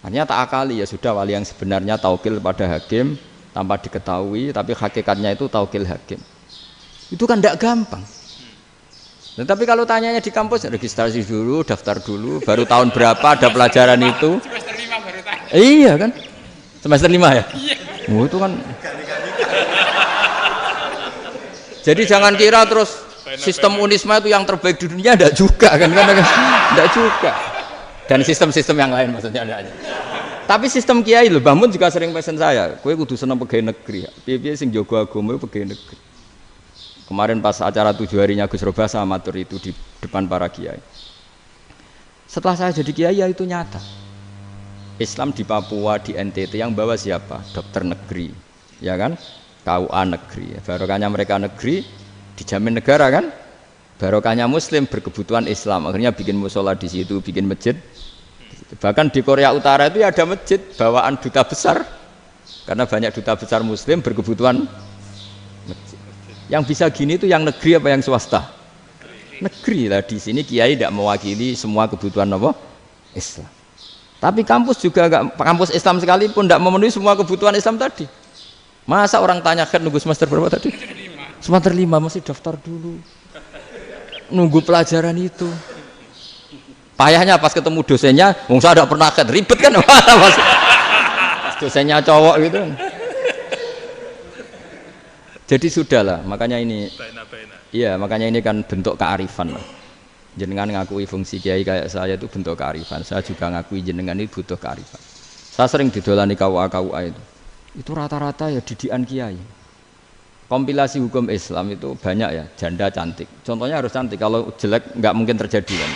Speaker 1: Artinya tak akali, ya sudah wali yang sebenarnya taukil pada hakim tanpa diketahui, tapi hakikatnya itu taukil hakim. Itu kan tidak gampang. Nah, tapi kalau tanyanya di kampus, registrasi dulu, daftar dulu, baru tahun berapa ada pelajaran itu.
Speaker 2: Semester 5 baru tanya.
Speaker 1: Iya kan? Semester 5 ya?
Speaker 2: Iya.
Speaker 1: Oh, itu kan. Jadi jangan kira terus sistem Unisma itu yang terbaik di dunia, tidak juga kan? Tidak juga. Dan sistem-sistem yang lain maksudnya ada. Tapi sistem kiai loh, Mbah Mun juga sering pesen saya, kowe kudu seneng pegawai negeri. Piye-piye sing jaga agama pegawai negeri. Kemarin pas acara 7 harinya Gus Roba sama matur itu di depan para kiai. Setelah saya jadi kiai ya itu nyata. Islam di Papua, di NTT yang bawa siapa? Dokter negeri, ya kan? KUA negeri. Barokahnya mereka negeri dijamin negara kan? Barokahnya Muslim berkebutuhan Islam. Akhirnya bikin musola di situ, bikin masjid. Bahkan di Korea Utara itu ya ada masjid bawaan duta besar, karena banyak duta besar Muslim berkebutuhan masjid. Yang bisa gini itu yang negeri apa yang swasta? Negeri lah. Di sini kiai tidak mewakili semua kebutuhan apa? Islam. Tapi kampus juga enggak, kampus Islam sekalipun tidak memenuhi semua kebutuhan Islam tadi. Masa orang tanya kan nunggu semester berapa tadi? Semester 5 masih daftar dulu. Nunggu pelajaran itu. Payahnya pas ketemu dosennya, wong saya tidak pernah ribet kan? Pas dosennya cowok gitu. Jadi sudahlah, makanya ini. Iya, makanya ini kan bentuk kearifan lah. Jenengan ngakui fungsi kiai kayak saya itu bentuk kearifan. Saya juga ngakui jenengan itu butuh kearifan. Saya sering didolani KUA itu. Itu rata-rata ya didikan kiai. Kompilasi hukum Islam itu banyak ya, janda cantik. Contohnya harus cantik, kalau jelek nggak mungkin terjadi kan.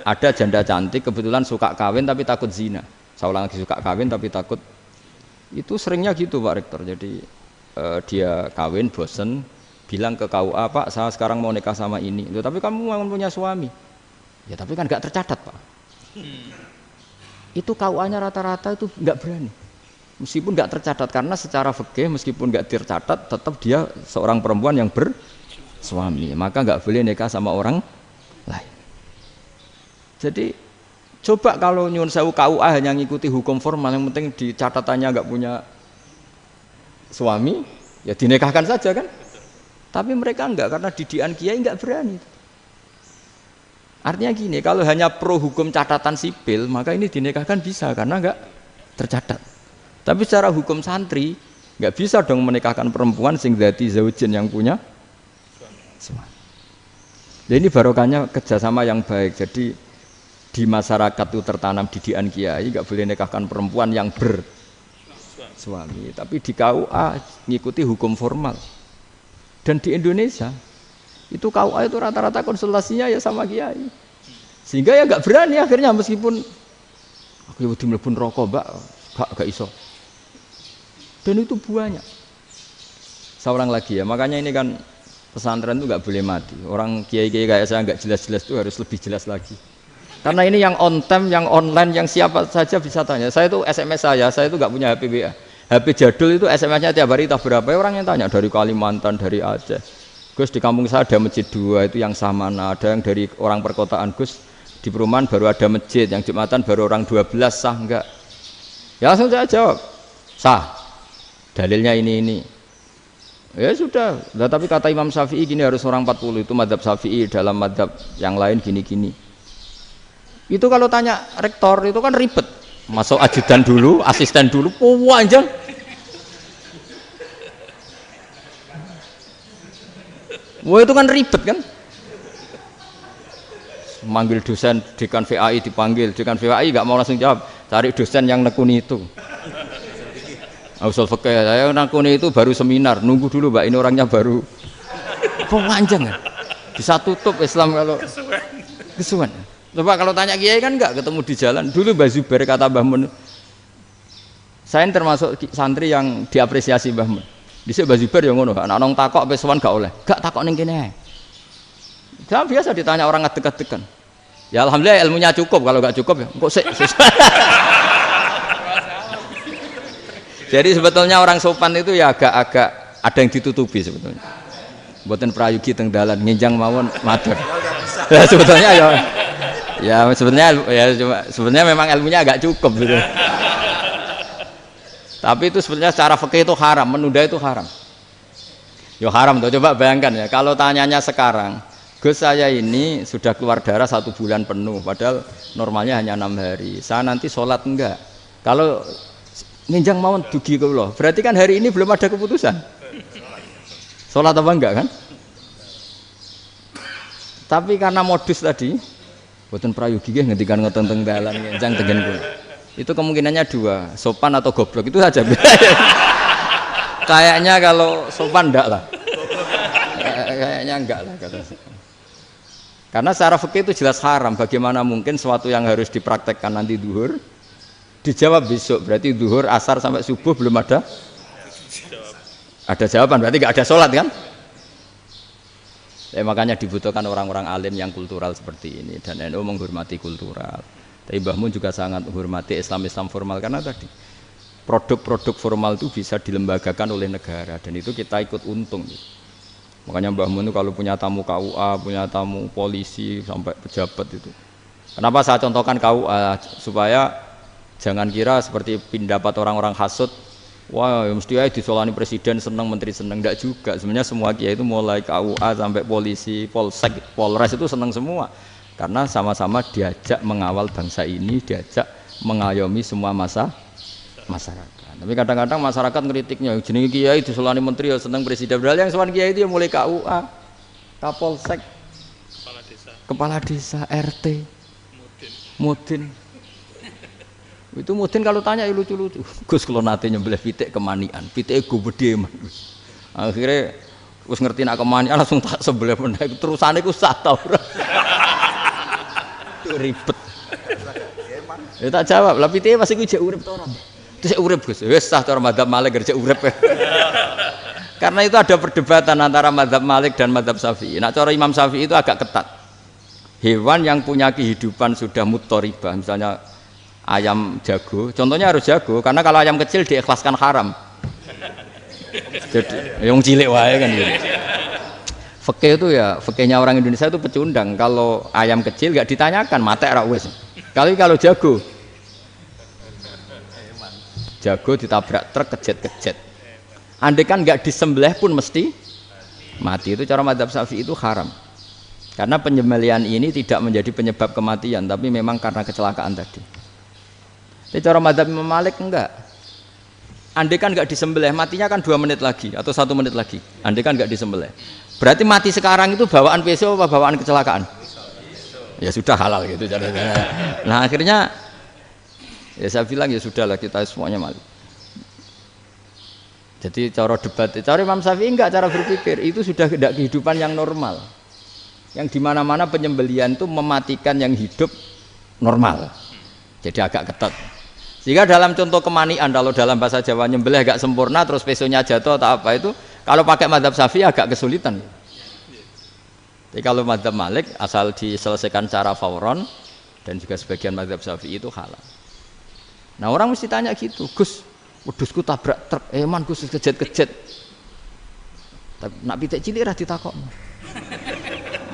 Speaker 1: Ada janda cantik kebetulan suka kawin tapi takut zina. Saya ulang lagi, suka kawin tapi takut. Itu seringnya gitu Pak Rektor. Jadi dia kawin bosen, bilang ke KUA, Pak saya sekarang mau nikah sama ini. Loh, tapi kamu mau punya suami. Ya tapi kan nggak tercatat Pak. Itu KUA-nya rata-rata itu nggak berani. Meskipun nggak tercatat, karena secara fikih meskipun nggak tercatat tetap dia seorang perempuan yang bersuami, maka nggak boleh nikah sama orang lain. Jadi coba kalau nyun sewu KUA hanya ngikuti hukum formal, yang penting di catatannya nggak punya suami, ya dinikahkan saja kan. Tapi mereka enggak, karena didikan kiai enggak berani. Artinya gini, kalau hanya pro hukum catatan sipil, maka ini dinikahkan bisa karena enggak tercatat. Tapi secara hukum santri enggak bisa dong menikahkan perempuan sing dzati zaujin yang punya suami. Jadi ini barokahnya kerjasama yang baik. Jadi di masyarakat itu tertanam didikan kiai, enggak boleh nikahkan perempuan yang bersuami. Tapi di KUA ngikuti hukum formal. Dan di Indonesia itu KUA itu rata-rata konsultasinya ya sama kiai, sehingga ya nggak berani akhirnya, meskipun aku ya udah mlebu rokok Mbak, gak iso. Dan itu banyak. Seorang lagi ya, makanya ini kan pesantren itu nggak boleh mati. Orang kiai-kiai kayak saya nggak jelas-jelas itu harus lebih jelas lagi. Karena ini yang on time, yang online, yang siapa saja bisa tanya. Saya itu SMS saya itu nggak punya HP WA. HP jadul itu SMS-nya tiap hari tak berapa, orang yang tanya dari Kalimantan, dari Aceh. Gus di kampung saya ada masjid 2 itu yang Samana, ada yang dari orang perkotaan, Gus di perumahan baru ada masjid, yang Jumatan baru orang 12, sah enggak? Ya langsung saya jawab, sah. Dalilnya ini. Ya sudah, nah, tapi kata Imam Syafi'i gini harus orang 40, itu madzhab Syafi'i, dalam madzhab yang lain gini-gini. Itu kalau tanya rektor itu kan ribet. Masuk ajudan dulu, asisten dulu, panjang. Wah itu kan ribet kan? Manggil dosen dekan VAI dipanggil, dekan VAI nggak mau langsung jawab, cari dosen yang nekuni itu. Usul fikih saya nekuni itu baru seminar, nunggu dulu Mbak ini orangnya baru. Panjang kan? Bisa tutup Islam kalau kesuwen. Coba kalau tanya kiai kan enggak ketemu di jalan. Dulu Mbah Zubair kata Mbah Mun, saya termasuk santri yang diapresiasi Mbah Mun. Dhisik Mbah Zubair yang ngono, anak nong takok pesuan gak oleh. Gak takok ning kene. Saya biasa ditanya orang ngadeg-adegan. Ya alhamdulillah ilmunya cukup, kalau gak cukup ya kok sik. Jadi sebetulnya orang sopan itu ya agak-agak ada yang ditutupi sebetulnya. Mboten prayogi teng dalan nginjang mawon matur. Ya sebetulnya Ya sebenarnya memang ilmunya agak cukup gitu. Tapi itu sebenarnya secara fikih itu haram, menunda itu haram. Yo haram tuh, coba bayangkan ya, kalau tanyanya sekarang, Gus saya ini sudah keluar darah 1 bulan penuh, padahal normalnya hanya 6 hari. Saya nanti sholat enggak? Kalau ninjang mawon dugi kula, berarti kan hari ini belum ada keputusan. Sholat apa enggak kan? Tapi karena modus tadi, boten prayogi nggih ngendikan ngoten teng dalan ninjang tengen kula. Itu kemungkinannya 2, sopan atau goblok itu saja. Kayaknya kalau sopan enggak lah. Kayaknya enggak lah kata. Karena secara fikih itu jelas haram. Bagaimana mungkin sesuatu yang harus dipraktekkan nanti duhur dijawab besok, berarti duhur, asar sampai subuh belum ada jawaban, berarti enggak ada sholat kan? Makanya dibutuhkan orang-orang alim yang kultural seperti ini, dan NU menghormati kultural. Tapi Mbah Mun juga sangat menghormati Islam formal karena tadi produk-produk formal itu bisa dilembagakan oleh negara dan itu kita ikut untung. Makanya Mbah Mun itu kalau punya tamu KUA, punya tamu polisi sampai pejabat itu. Kenapa saya contohkan KUA? Supaya jangan kira seperti pendapat orang-orang hasud, wah mesti aja disolani presiden seneng, menteri seneng. Enggak juga. Sebenarnya semua kiai itu mulai KUA sampai polisi, polsek, polres itu seneng semua. Karena sama-sama diajak mengawal bangsa ini, diajak mengayomi semua masyarakat. Tapi kadang-kadang masyarakat ngeritiknya, jenenge kiai disolani menteri ya seneng presiden. Padahal yang sowan kiai itu ya mulai KUA, Kapolsek, kepala desa, RT, mudin. Itu mudin kalau tanya ya lucu-lucu. Gus kalau nate nyembelih pitik kemanian, pitike go gedhe man. Akhirnya wis ngerti nak kemanian langsung tak sebelah meneh. Terusane ku sak ta ora. Ribet. Ya tak jawab, lah pitike pas iku jek urip ta ora? Terus urip Gus. Wis sah cara mazhab Malik jek urip. Karena itu ada perdebatan antara mazhab Malik dan mazhab Syafi'i. Nah, cara Imam Syafi'i itu agak ketat. Hewan yang punya kehidupan sudah mutharibah, misalnya ayam jago, contohnya harus jago, karena kalau ayam kecil diikhlaskan haram. Jadi yang cilik wae kan gitu. Fikih itu ya, fikihnya orang Indonesia itu pecundang. Kalau ayam kecil gak ditanyakan, mate ra wis. Kalau jago ditabrak truk kejet-kejet. Andai kan gak disembelih pun mesti mati. Itu cara mazhab Syafi'i itu haram. Karena penyembelihan ini tidak menjadi penyebab kematian, tapi memang karena kecelakaan tadi. Tapi cara mazhab Imam Malik enggak. Andai kan gak disembelih, matinya kan 2 menit lagi atau 1 menit lagi. Andai kan gak disembelih. Berarti mati sekarang itu bawaan pisau apa bawaan kecelakaan? Ya sudah halal gitu caranya. Nah akhirnya ya saya bilang ya sudahlah kita semuanya malu. Jadi cara debat, cara Imam Syafi'i enggak, cara berpikir itu sudah tidak kehidupan yang normal. Yang dimana-mana penyembelihan itu mematikan yang hidup normal. Jadi agak ketat. Sehingga dalam contoh kemanian, kalau dalam bahasa Jawa nyembelih agak sempurna terus pesonya jatuh atau apa itu, kalau pakai mazhab Syafi'i agak kesulitan. Tapi kalau mazhab Malik asal diselesaikan secara fauron dan juga sebagian mazhab Syafi'i itu halal. Nah orang mesti tanya gitu, Gus, wedhusku tabrak truk, man Gus kejet-kejet. Tapi nak pitik cilik ra ditakokno.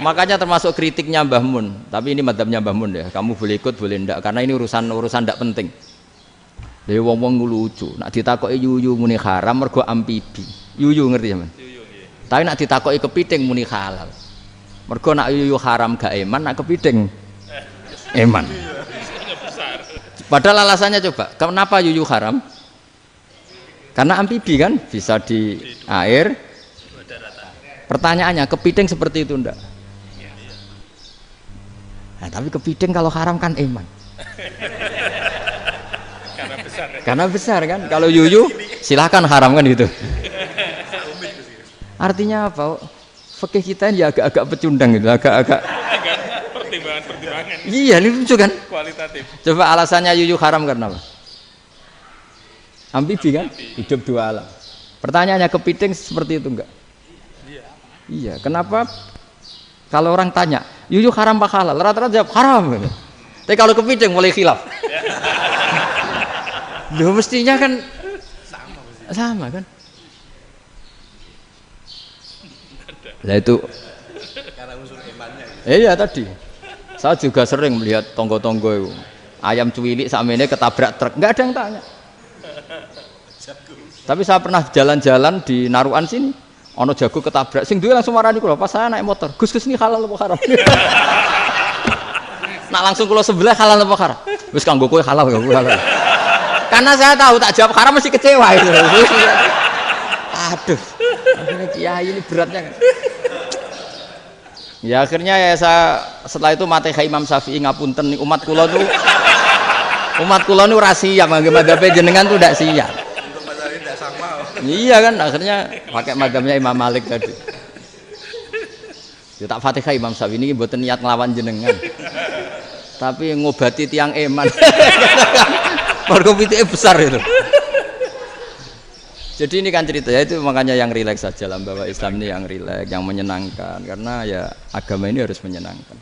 Speaker 1: Makanya termasuk kritiknya Mbah Mun, tapi ini mazhabnya Mbah Mun ya. Kamu boleh ikut boleh ndak karena ini urusan ndak penting. Lha wong-wong lucu, nak ditakoki yuyu muni haram mergo amfibi. Yuyu ngerti sampean? Yuyu nggih. Tapi nak ditakoki kepiting muni halal. Mergo nak yuyu haram gak eman, nak kepiting eman. Padahal alasannya coba, kenapa yuyu haram? Karena amfibi kan, bisa di air. Pertanyaannya, kepiting seperti itu enggak? Nah, tapi kepiting kalau haram kan eman. Karena besar kan. Kalau yuyu silahkan haram kan gitu. Artinya apa? Fikih kita ini agak-agak pecundang gitu, agak-agak pertimbangan. Iya, ini lucu kan? Kualitatif. Coba alasannya yuyu haram karena apa? Amfibi kan? Hidup 2 alam. Pertanyaannya kepiting seperti itu enggak? Iya. Kenapa? Kalau orang tanya, yuyu haram apa halal? Rata-rata jawab haram. Tapi kalau kepiting mulai khilaf. Loh mestinya kan sama kan? Lah itu karena unsur imannya. Iya tadi. Saya juga sering melihat tonggo-tonggo itu. Ayam cuwilik sakmene ketabrak truk, enggak ada yang tanya. Tapi saya pernah jalan-jalan di Narukan sini, ono jago ketabrak, sing duwe langsung marani kula pas saya naik motor. Gus ini halal apa haram? Nak langsung kula sebelah halal apa haram? Wis kanggo kowe halal ya halal. Karena saya tahu tak jawab haram mesti kecewa itu. Aduh, akhirnya kiai ini beratnya kan. Ya akhirnya ya saya setelah itu Fatihah Imam Syafi'i ngapunten umat kula tuh ora siap madzhab jenengan tuh ndak siap.
Speaker 3: Untuk materi tidak sama.
Speaker 1: Iya kan akhirnya pakai madzhabnya Imam Malik tadi. Ya tak Fatihah Imam Syafi'i ini mboten niat nglawan jenengan. Tapi ngobati tiang eman. Mergo pitike besar itu. Jadi ini kan cerita ya itu makanya yang rileks saja lah bahwa Islam ini yang rileks, yang menyenangkan karena ya agama ini harus menyenangkan.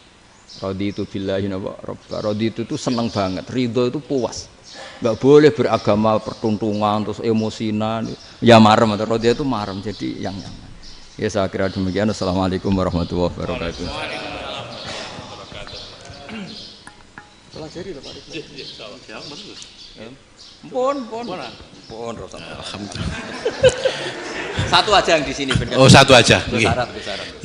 Speaker 1: Raditu billahi robba. Raditu itu seneng banget, ridho itu puas. Enggak boleh beragama pertuntungan terus emosinan. Ya marem atau raditu itu marem jadi yang nyaman. Ya saya kira demikian. Assalamualaikum warahmatullahi wabarakatuh. Pelajari lho Pak. Pun.
Speaker 3: Alhamdulillah.
Speaker 1: Satu aja yang di sini benar.
Speaker 3: Oh, satu aja.
Speaker 1: Syarat.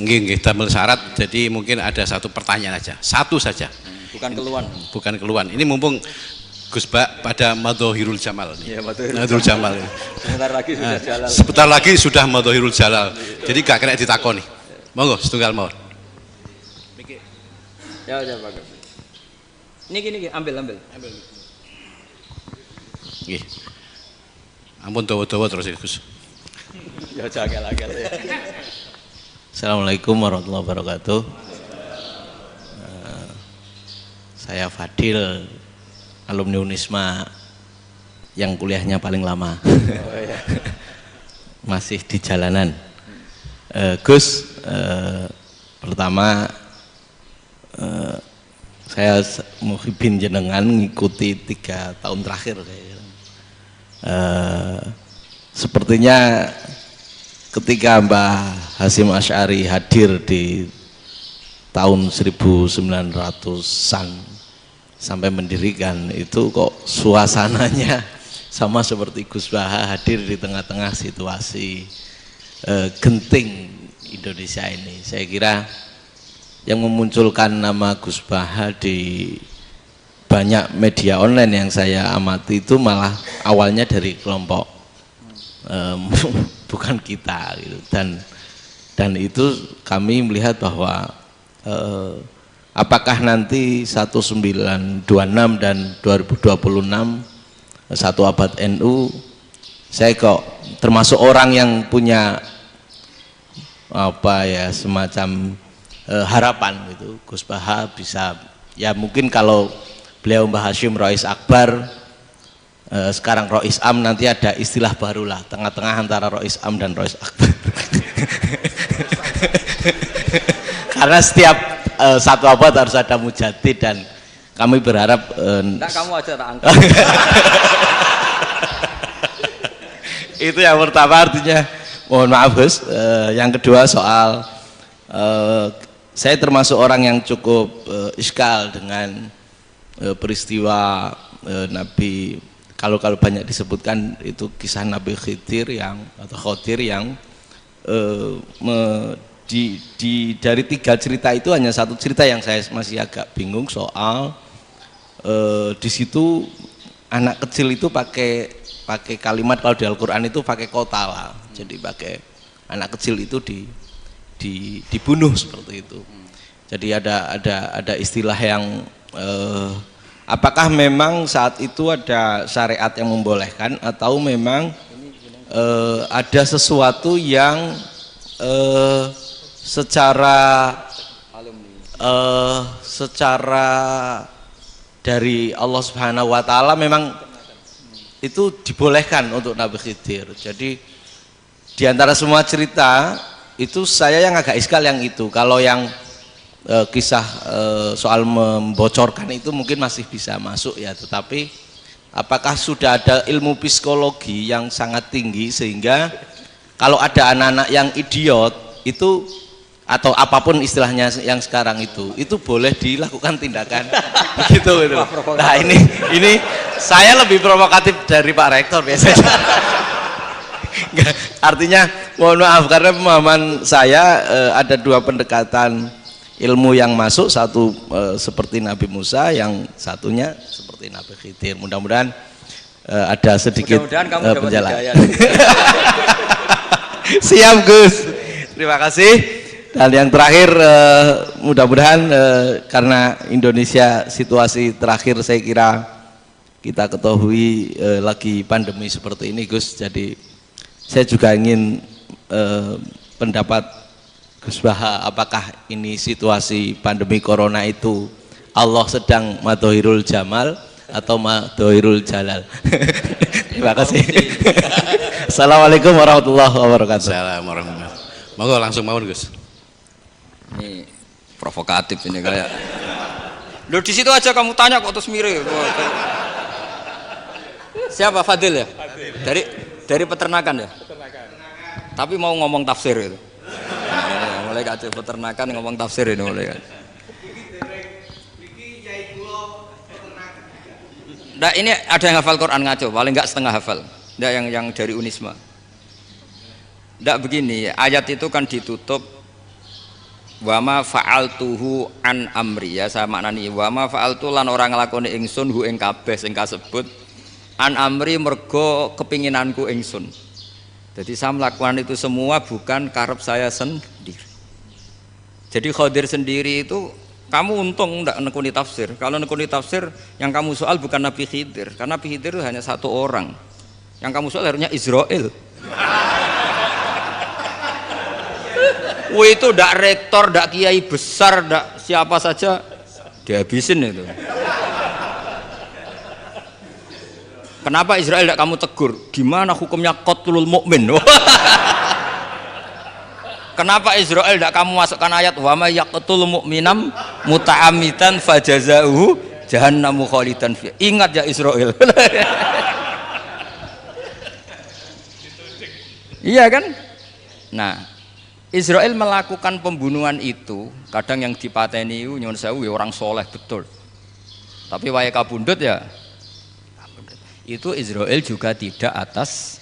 Speaker 3: Nggih, tambah syarat. Jadi mungkin ada satu pertanyaan aja. Satu saja.
Speaker 1: Bukan keluhan.
Speaker 3: Bukan keluhan. Ini mumpung Gus Bak pada Madhohirul Jamal.
Speaker 1: Iya, Madhohirul
Speaker 3: Madhohirul Jamal.
Speaker 1: Sebentar lagi sudah jalan.
Speaker 3: Sebentar lagi sudah Madhohirul Jalal. Jadi gak kena ditakoni. Monggo setunggal mawon.
Speaker 1: Ya bagus. Ini gini, ambil.
Speaker 3: Nggih. Ampun dawa-dawa terus ya Gus.
Speaker 1: Ya jaga lagi ya.
Speaker 4: Assalamualaikum warahmatullahi wabarakatuh. Saya Fadil, alumni Unisma yang kuliahnya paling lama. Masih di jalanan. Gus, pertama saya muhibin jenengan ngikuti 3 tahun terakhir kayaknya. Sepertinya ketika Mbah Hasyim Asy'ari hadir di tahun 1900-an sampai mendirikan itu kok suasananya sama seperti Gus Baha hadir di tengah-tengah situasi genting Indonesia ini. Saya kira yang memunculkan nama Gus Baha di banyak media online yang saya amati itu malah awalnya dari kelompok bukan kita gitu. Dan itu kami melihat bahwa apakah nanti 1926 dan 2026 satu abad NU, saya kok termasuk orang yang punya apa ya semacam harapan gitu Gus Baha bisa ya mungkin kalau beliau Mbah Hasyim Rois Akbar, sekarang Rois Am, nanti ada istilah barulah tengah-tengah antara Rois Am dan Rois Akbar. Karena setiap satu abad harus ada mujadid dan kami berharap
Speaker 1: Enggak, kamu aja tak angkat.
Speaker 4: itu yang pertama, artinya mohon maaf Gus. Yang kedua soal saya termasuk orang yang cukup iskal dengan peristiwa Nabi, kalau banyak disebutkan itu kisah Nabi Khidir atau Khodir yang dari 3 cerita itu hanya satu cerita yang saya masih agak bingung soal di situ anak kecil itu pakai kalimat, kalau di Al-Quran itu pakai kotala, jadi pakai anak kecil itu dibunuh seperti itu. Jadi ada istilah yang apakah memang saat itu ada syariat yang membolehkan atau memang ada sesuatu yang secara dari Allah Subhanahu wa taala memang itu dibolehkan untuk Nabi Khidir. Jadi di antara semua cerita itu saya yang agak iskal yang itu. Kalau yang kisah soal membocorkan itu mungkin masih bisa masuk ya, tetapi apakah sudah ada ilmu psikologi yang sangat tinggi sehingga kalau ada anak-anak yang idiot itu atau apapun istilahnya yang sekarang itu boleh dilakukan tindakan begitu gitu. Nah ini saya lebih provokatif dari Pak Rektor biasanya. Nggak, artinya mohon maaf karena pemahaman saya ada dua pendekatan ilmu yang masuk, satu seperti Nabi Musa, yang satunya seperti Nabi Khidir. Mudah-mudahan ada sedikit penjelasan. Siap Gus, terima kasih. Dan yang terakhir mudah-mudahan karena Indonesia situasi terakhir saya kira kita ketahui lagi pandemi seperti ini Gus, jadi saya juga ingin pendapat Gus Baha, apakah ini situasi pandemi corona itu Allah sedang madhohirul jamal atau madhohirul jalal? Terima kasih. Assalamualaikum warahmatullahi wabarakatuh.
Speaker 3: Assalamualaikum warahmatullahi wabarakatuh. Monggo langsung mawon Gus.
Speaker 1: Ini provokatif ini kayak. Loh di situ aja kamu tanya kok terus mirip. Siapa Fadil ya? Dari peternakan ya? Tapi mau ngomong tafsir itu. Mulai kacau peternakan ngomong tafsir ini mulai kan. Nah ini ada yang hafal Quran ngaco, paling enggak setengah hafal. Enggak yang dari Unisma. Enggak begini, ayat itu kan ditutup wama fa'altuhu an amri, ya saya maknani wama fa'altu lan orang nglakoni ingsun hu ing kabeh sing kasebut an amri mergo kepinginanku ingsun. Jadi saya melakukan itu semua bukan karep saya sendiri. Jadi Khadir sendiri itu kamu untung enggak nekuni tafsir. Kalau nekuni tafsir yang kamu soal bukan Nabi Khidir, karena Nabi Khidir itu hanya satu orang. Yang kamu soal harusnya Israel. Wah itu ndak rektor, ndak kiai besar, ndak siapa saja dihabisin itu. Kenapa Israel ndak kamu tegur? Gimana hukumnya qatlul mukmin? Kenapa Israel ndak kamu masukkan ayat wa may yaqtul mu'minam muta'ammidan fajazauhu jahannamu khalidan fi. Ingat ya Israel. Iya kan? Nah, Israel melakukan pembunuhan itu, kadang yang dipateni nyuwun sewu orang soleh betul. Tapi wae kabundut ya. Itu Israel juga tidak atas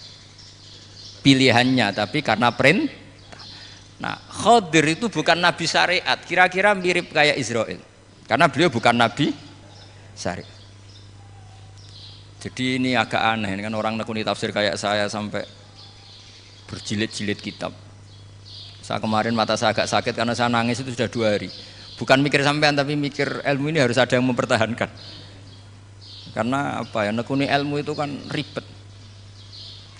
Speaker 1: pilihannya, tapi karena perintah. Nah, Khadir itu bukan nabi syariat, kira-kira mirip kayak Israel. Karena beliau bukan nabi syariat. Jadi ini agak aneh, ini kan orang nekuni tafsir kayak saya sampai berjilid-jilid kitab. Saya kemarin mata saya agak sakit karena saya nangis itu sudah 2 hari. Bukan mikir sampean tapi mikir ilmu ini harus ada yang mempertahankan. Karena apa ya, nekuni ilmu itu kan ribet.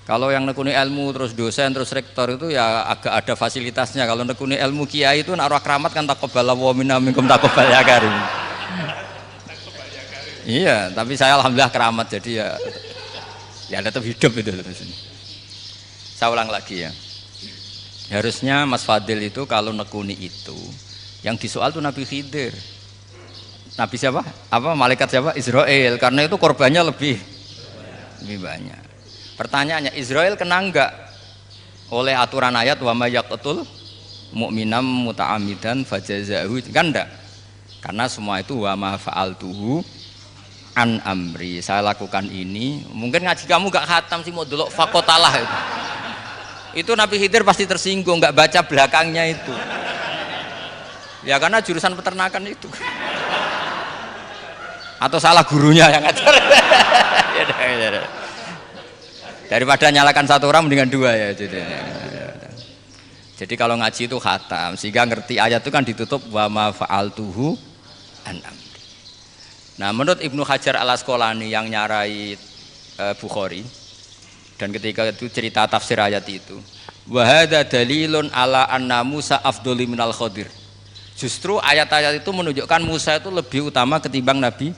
Speaker 1: Kalau yang nekuni ilmu terus dosen terus rektor itu ya agak ada fasilitasnya. Kalau nekuni ilmu kiai itu naruh keramat kan taqabbala wa minna minkum taqabbal ya karim. Iya, tapi saya alhamdulillah keramat jadi ya tetap hidup itu. Saya ulang lagi ya. Harusnya Mas Fadil itu kalau nekuni itu yang disoal tuh Nabi Khidir. Nabi siapa? Apa malaikat siapa? Israel. Karena itu korbannya lebih banyak. Pertanyaannya, Israel kena enggak oleh aturan ayat wa may yaqtul mu'minam muta'ammidan fajazahu? Kan enggak. Karena semua itu wa ma fa'altuhu an amri. Saya lakukan ini. Mungkin ngaji kamu enggak khatam sih mau delok fakotalah itu. Itu Nabi Khidir pasti tersinggung, enggak baca belakangnya itu. Ya karena jurusan peternakan itu. Atau salah gurunya yang ngajar. Ya. Daripada nyalakan satu orang mendingan 2 ya. Jadi kalau ngaji itu khatam sehingga ngerti ayat itu kan ditutup wa ma fa'altuhu an amri. Nah, menurut Ibnu Hajar Al-Asqalani yang nyarai Bukhari dan ketika itu cerita tafsir ayat itu, wa hadza dalilun ala anna Musa afdhalu minal Khadir. Justru ayat-ayat itu menunjukkan Musa itu lebih utama ketimbang Nabi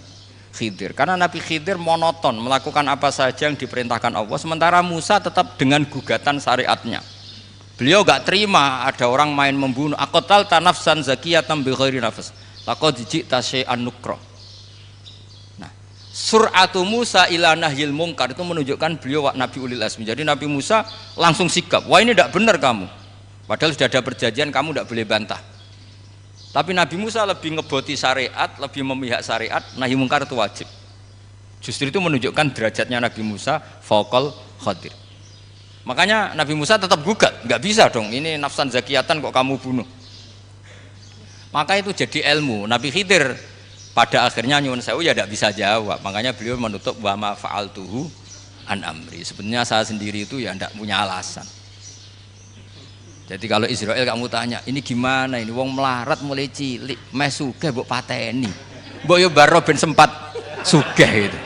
Speaker 1: Khidir, karena Nabi Khidir monoton melakukan apa saja yang diperintahkan Allah, sementara Musa tetap dengan gugatan syariatnya. Beliau gak terima ada orang main membunuh. Aqtal tanafsan zakiyatan bi ghairi nafs laqad ji'ta syai'an nukra. Nah, sur'atu Musa ila nahyil munkar itu menunjukkan beliau Nabi ulil azmi. Jadi Nabi Musa langsung sikap, wah ini tidak benar kamu. Padahal sudah ada perjanjian, kamu tidak boleh bantah. Tapi Nabi Musa lebih ngeboti syariat, lebih memihak syariat, nahi mungkar itu wajib. Justru itu menunjukkan derajatnya Nabi Musa fauqal Khadir. Makanya Nabi Musa tetap gugat, nggak bisa dong, ini nafsan zakiyatan kok kamu bunuh. Maka itu jadi ilmu. Nabi Khidir pada akhirnya nyuwun sewu ya tidak bisa jawab. Makanya beliau menutup wa ma fa'altuhu an amri. Sebenarnya saya sendiri itu ya tidak punya alasan. Jadi kalau Israel kamu tanya, ini gimana ini wong melarat mulai cilik, meh sugih mbok pateni. Mbok yo baro ben sempat sugih itu.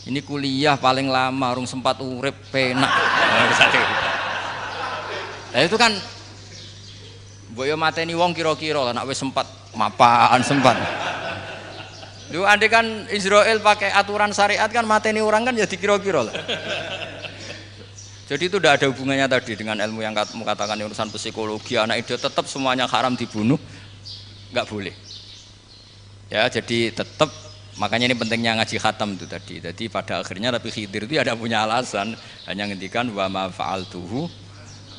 Speaker 1: Ini kuliah paling lama urung sempat urip penak. Nah, itu kan mbok yo mateni wong kira-kira nek wis sempat mapan sempat. Lu andai kan Israel pakai aturan syariat kan mateni orang kan ya dikira-kira lah. Jadi itu tidak ada hubungannya tadi dengan ilmu yang kamu katakan urusan psikologi anak itu tetap semuanya haram dibunuh, nggak boleh. Ya jadi tetap makanya ini pentingnya ngaji khatam itu tadi. Jadi pada akhirnya Nabi Khidir itu ada punya alasan hanya ngendikan wa ma fa'altuhu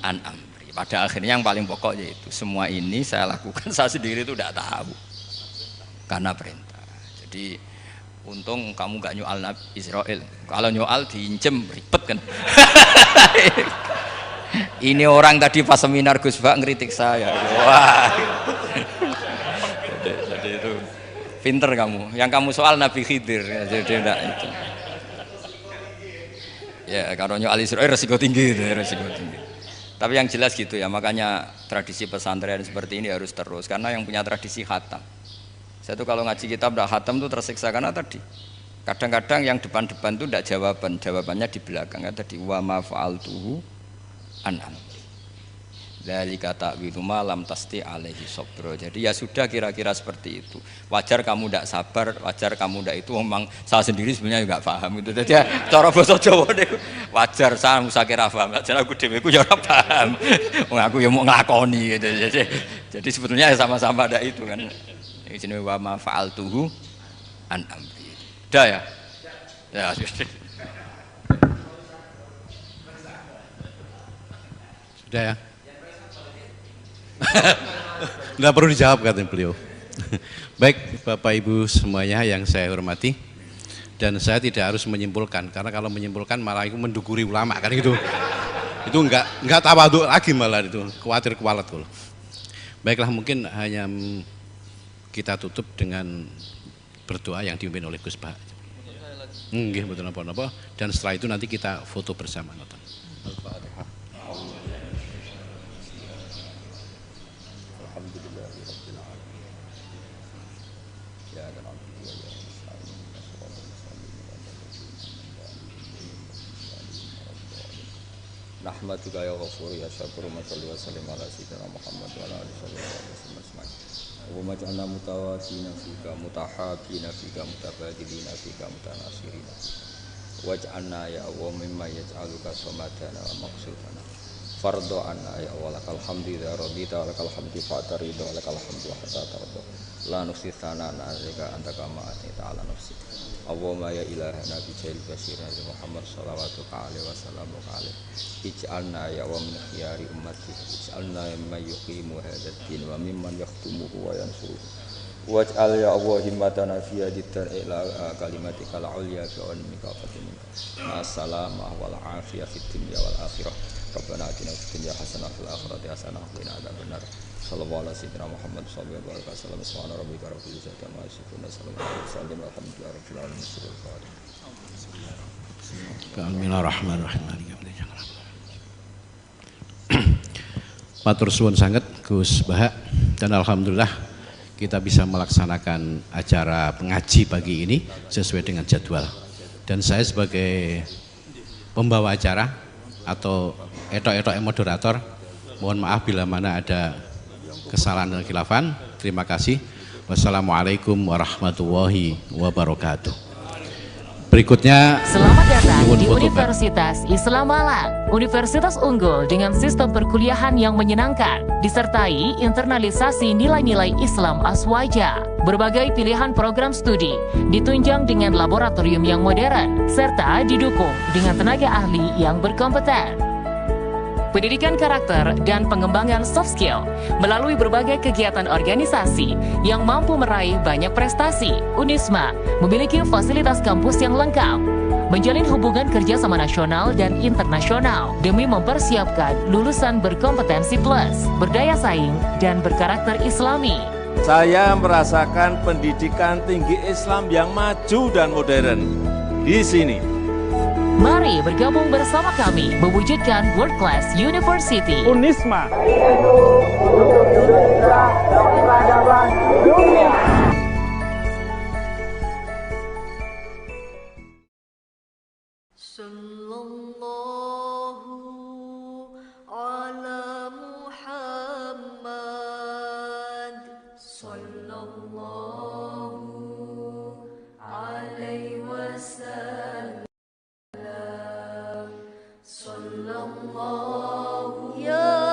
Speaker 1: an amri. Pada akhirnya yang paling pokok yaitu semua ini saya lakukan saya sendiri itu tidak tahu karena perintah. Jadi untung kamu nggak nyoal Nabi Israel. Kalau nyoal diincem ribet kan. Ini orang tadi pas seminar Gus Bak ngeritik saya. Wah. Jadi itu pinter kamu. Yang kamu soal Nabi Khidir. Jadi enggak itu. Ya kalau nyoal Israel resiko tinggi itu, resiko tinggi. Tapi yang jelas gitu ya. Makanya tradisi pesantren seperti ini harus terus karena yang punya tradisi khatam. Saya tuh kalau ngaji kitab udah khatam tuh tersiksa karena tadi kadang-kadang yang depan-depan tuh tidak jawabannya di belakang ya tadi wa ma fa'altuhu an amri dzalika ta'wilu ma lam tasti alaihi sabra. Jadi ya sudah kira-kira seperti itu. Wajar kamu tidak sabar, wajar kamu tidak itu memang saya sendiri sebenarnya juga paham itu. Jadi ya, cara bahasa Jawa niku wajar saya musakira paham. Jadi aku dhewe ku ya ora paham. Wong aku ya mau nglakoni gitu. Jadi sebetulnya sama-sama ada itu kan. Ini jenis wa ma fa'altuhu an amri. Udah ya? Ya sudah.
Speaker 3: Sudah ya? Nggak perlu dijawab katanya beliau. Baik Bapak Ibu semuanya yang saya hormati. Dan saya tidak harus menyimpulkan. Karena kalau menyimpulkan malah itu mendukuri ulama kan gitu. Itu enggak tawadhu lagi malah itu. Khawatir kualat kalau. Baiklah mungkin hanya kita tutup dengan berdoa yang dipimpin oleh Gus Bah. Nggih betul napa-napa dan setelah itu nanti kita foto bersama nonton. Al-Fatihah. Alhamdulillahirabbil alamin. Ya Rabbana nahmaduka ya ghafur ya syakur wa salli wa sallim ala sayyidina Muhammad wa ala alihi wa sahbihi ajma'in. Wa maj'alna mutawatina fika mutahabina fika mutabadilina fika mutanasirina waj'alna ya Allah mimma yaj'aluka samadana wa maqsudana fardo anna ya Allah lakal hamdu ya radita lakal hamdu fa'tarida lakal hamdu hatta tarda la nusi thanana alika anta kama atita ala nafsi Allahumma ya ilahana bijahil basir Nabi Muhammad sallallahu alaihi wasallam ij'alna ya wa min khiyari ummati ij'alna mimman yuqimu hadzal din wa mimman yakhtumuhu wa yansuruhu waj'al ya Allah himmatana fi hadithar ila kalimatikal ulya fi ulmika fatimika ma'assalamah wal afiyah fid dunya wal akhirah Rabbana atina fid dunya hasanah fil akhirati hasanah wa qina adzabannar sallallahu alaihi wasallam Muhammad sallallahu alaihi wasallam subhana rabbika rabbil izzati amma yasifun salamun alal mursalin walhamdulillahi rabbil alamin. Bismillahirrahmanirrahim. Matur suwun sanget Gus Bahak dan alhamdulillah kita bisa melaksanakan acara pengaji pagi ini sesuai dengan jadwal. Dan saya sebagai pembawa acara atau etok-etok moderator mohon maaf bila mana ada kesalahan dan khilafan. Terima kasih. Wassalamualaikum warahmatullahi wabarakatuh. Berikutnya
Speaker 5: selamat datang di Universitas Islam Malang, universitas unggul dengan sistem perkuliahan yang menyenangkan, disertai internalisasi nilai-nilai Islam aswaja. Berbagai pilihan program studi ditunjang dengan laboratorium yang modern serta didukung dengan tenaga ahli yang berkompeten. pendidikan karakter, dan pengembangan soft skill melalui berbagai kegiatan organisasi yang mampu meraih banyak prestasi. Unisma memiliki fasilitas kampus yang lengkap, menjalin hubungan kerjasama nasional dan internasional demi mempersiapkan lulusan berkompetensi plus, berdaya saing, dan berkarakter Islami.
Speaker 6: Saya merasakan pendidikan tinggi Islam yang maju dan modern di sini.
Speaker 5: Mari bergabung bersama kami mewujudkan World Class University.
Speaker 7: Unisma.
Speaker 8: Sallallahu ala Muhammad. Sallallahu alaihi wasallam. Sallallahu ya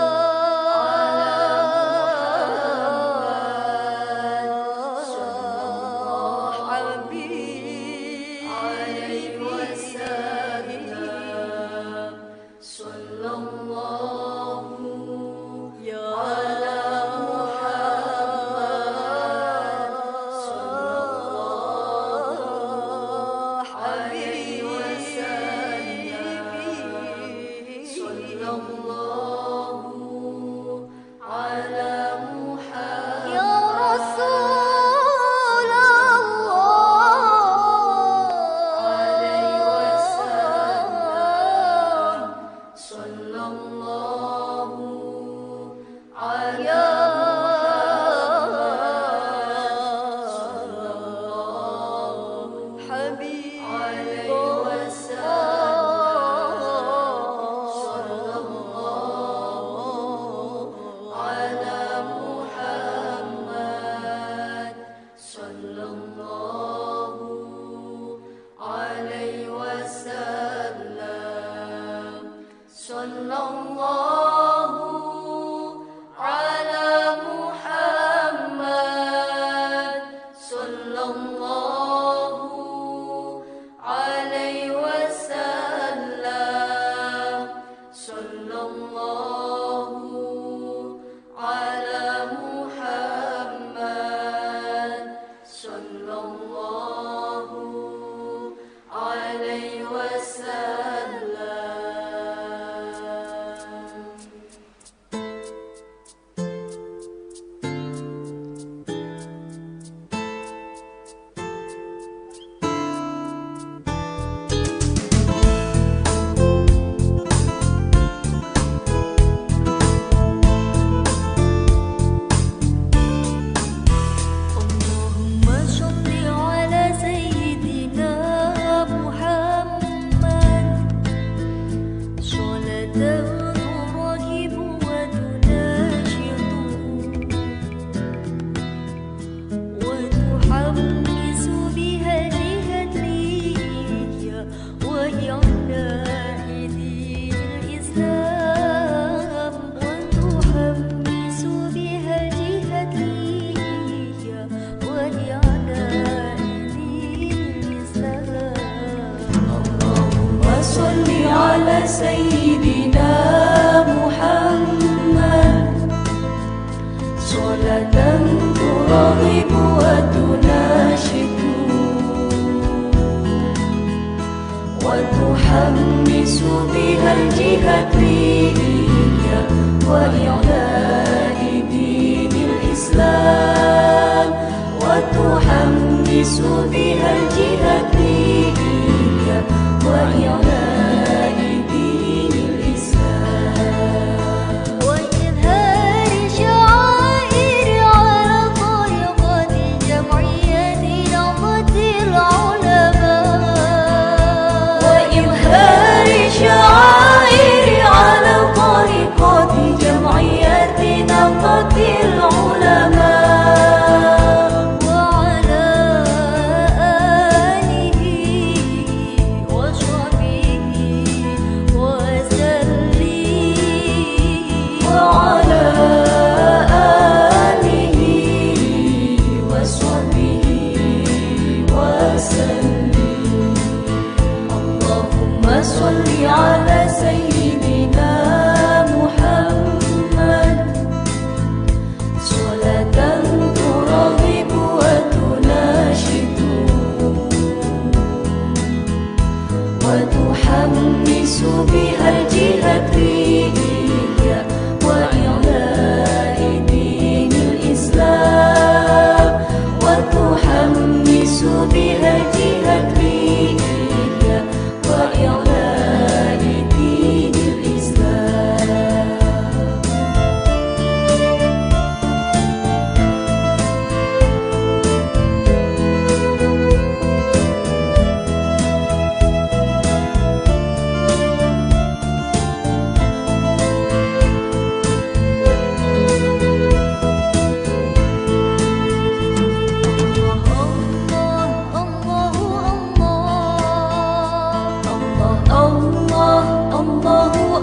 Speaker 9: سيدنا محمد صلاة ترغب وتناشد وتحمس بها الجهادية وإعلاء دين الإسلام وتحمس بها الجهادية وإعلاء صل على سيدنا وتحمس بها الجهاد ريا وإعلاء دين الإسلام وتحمس بها الجهاد ريا وإعلاء دين الإسلام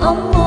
Speaker 9: Allah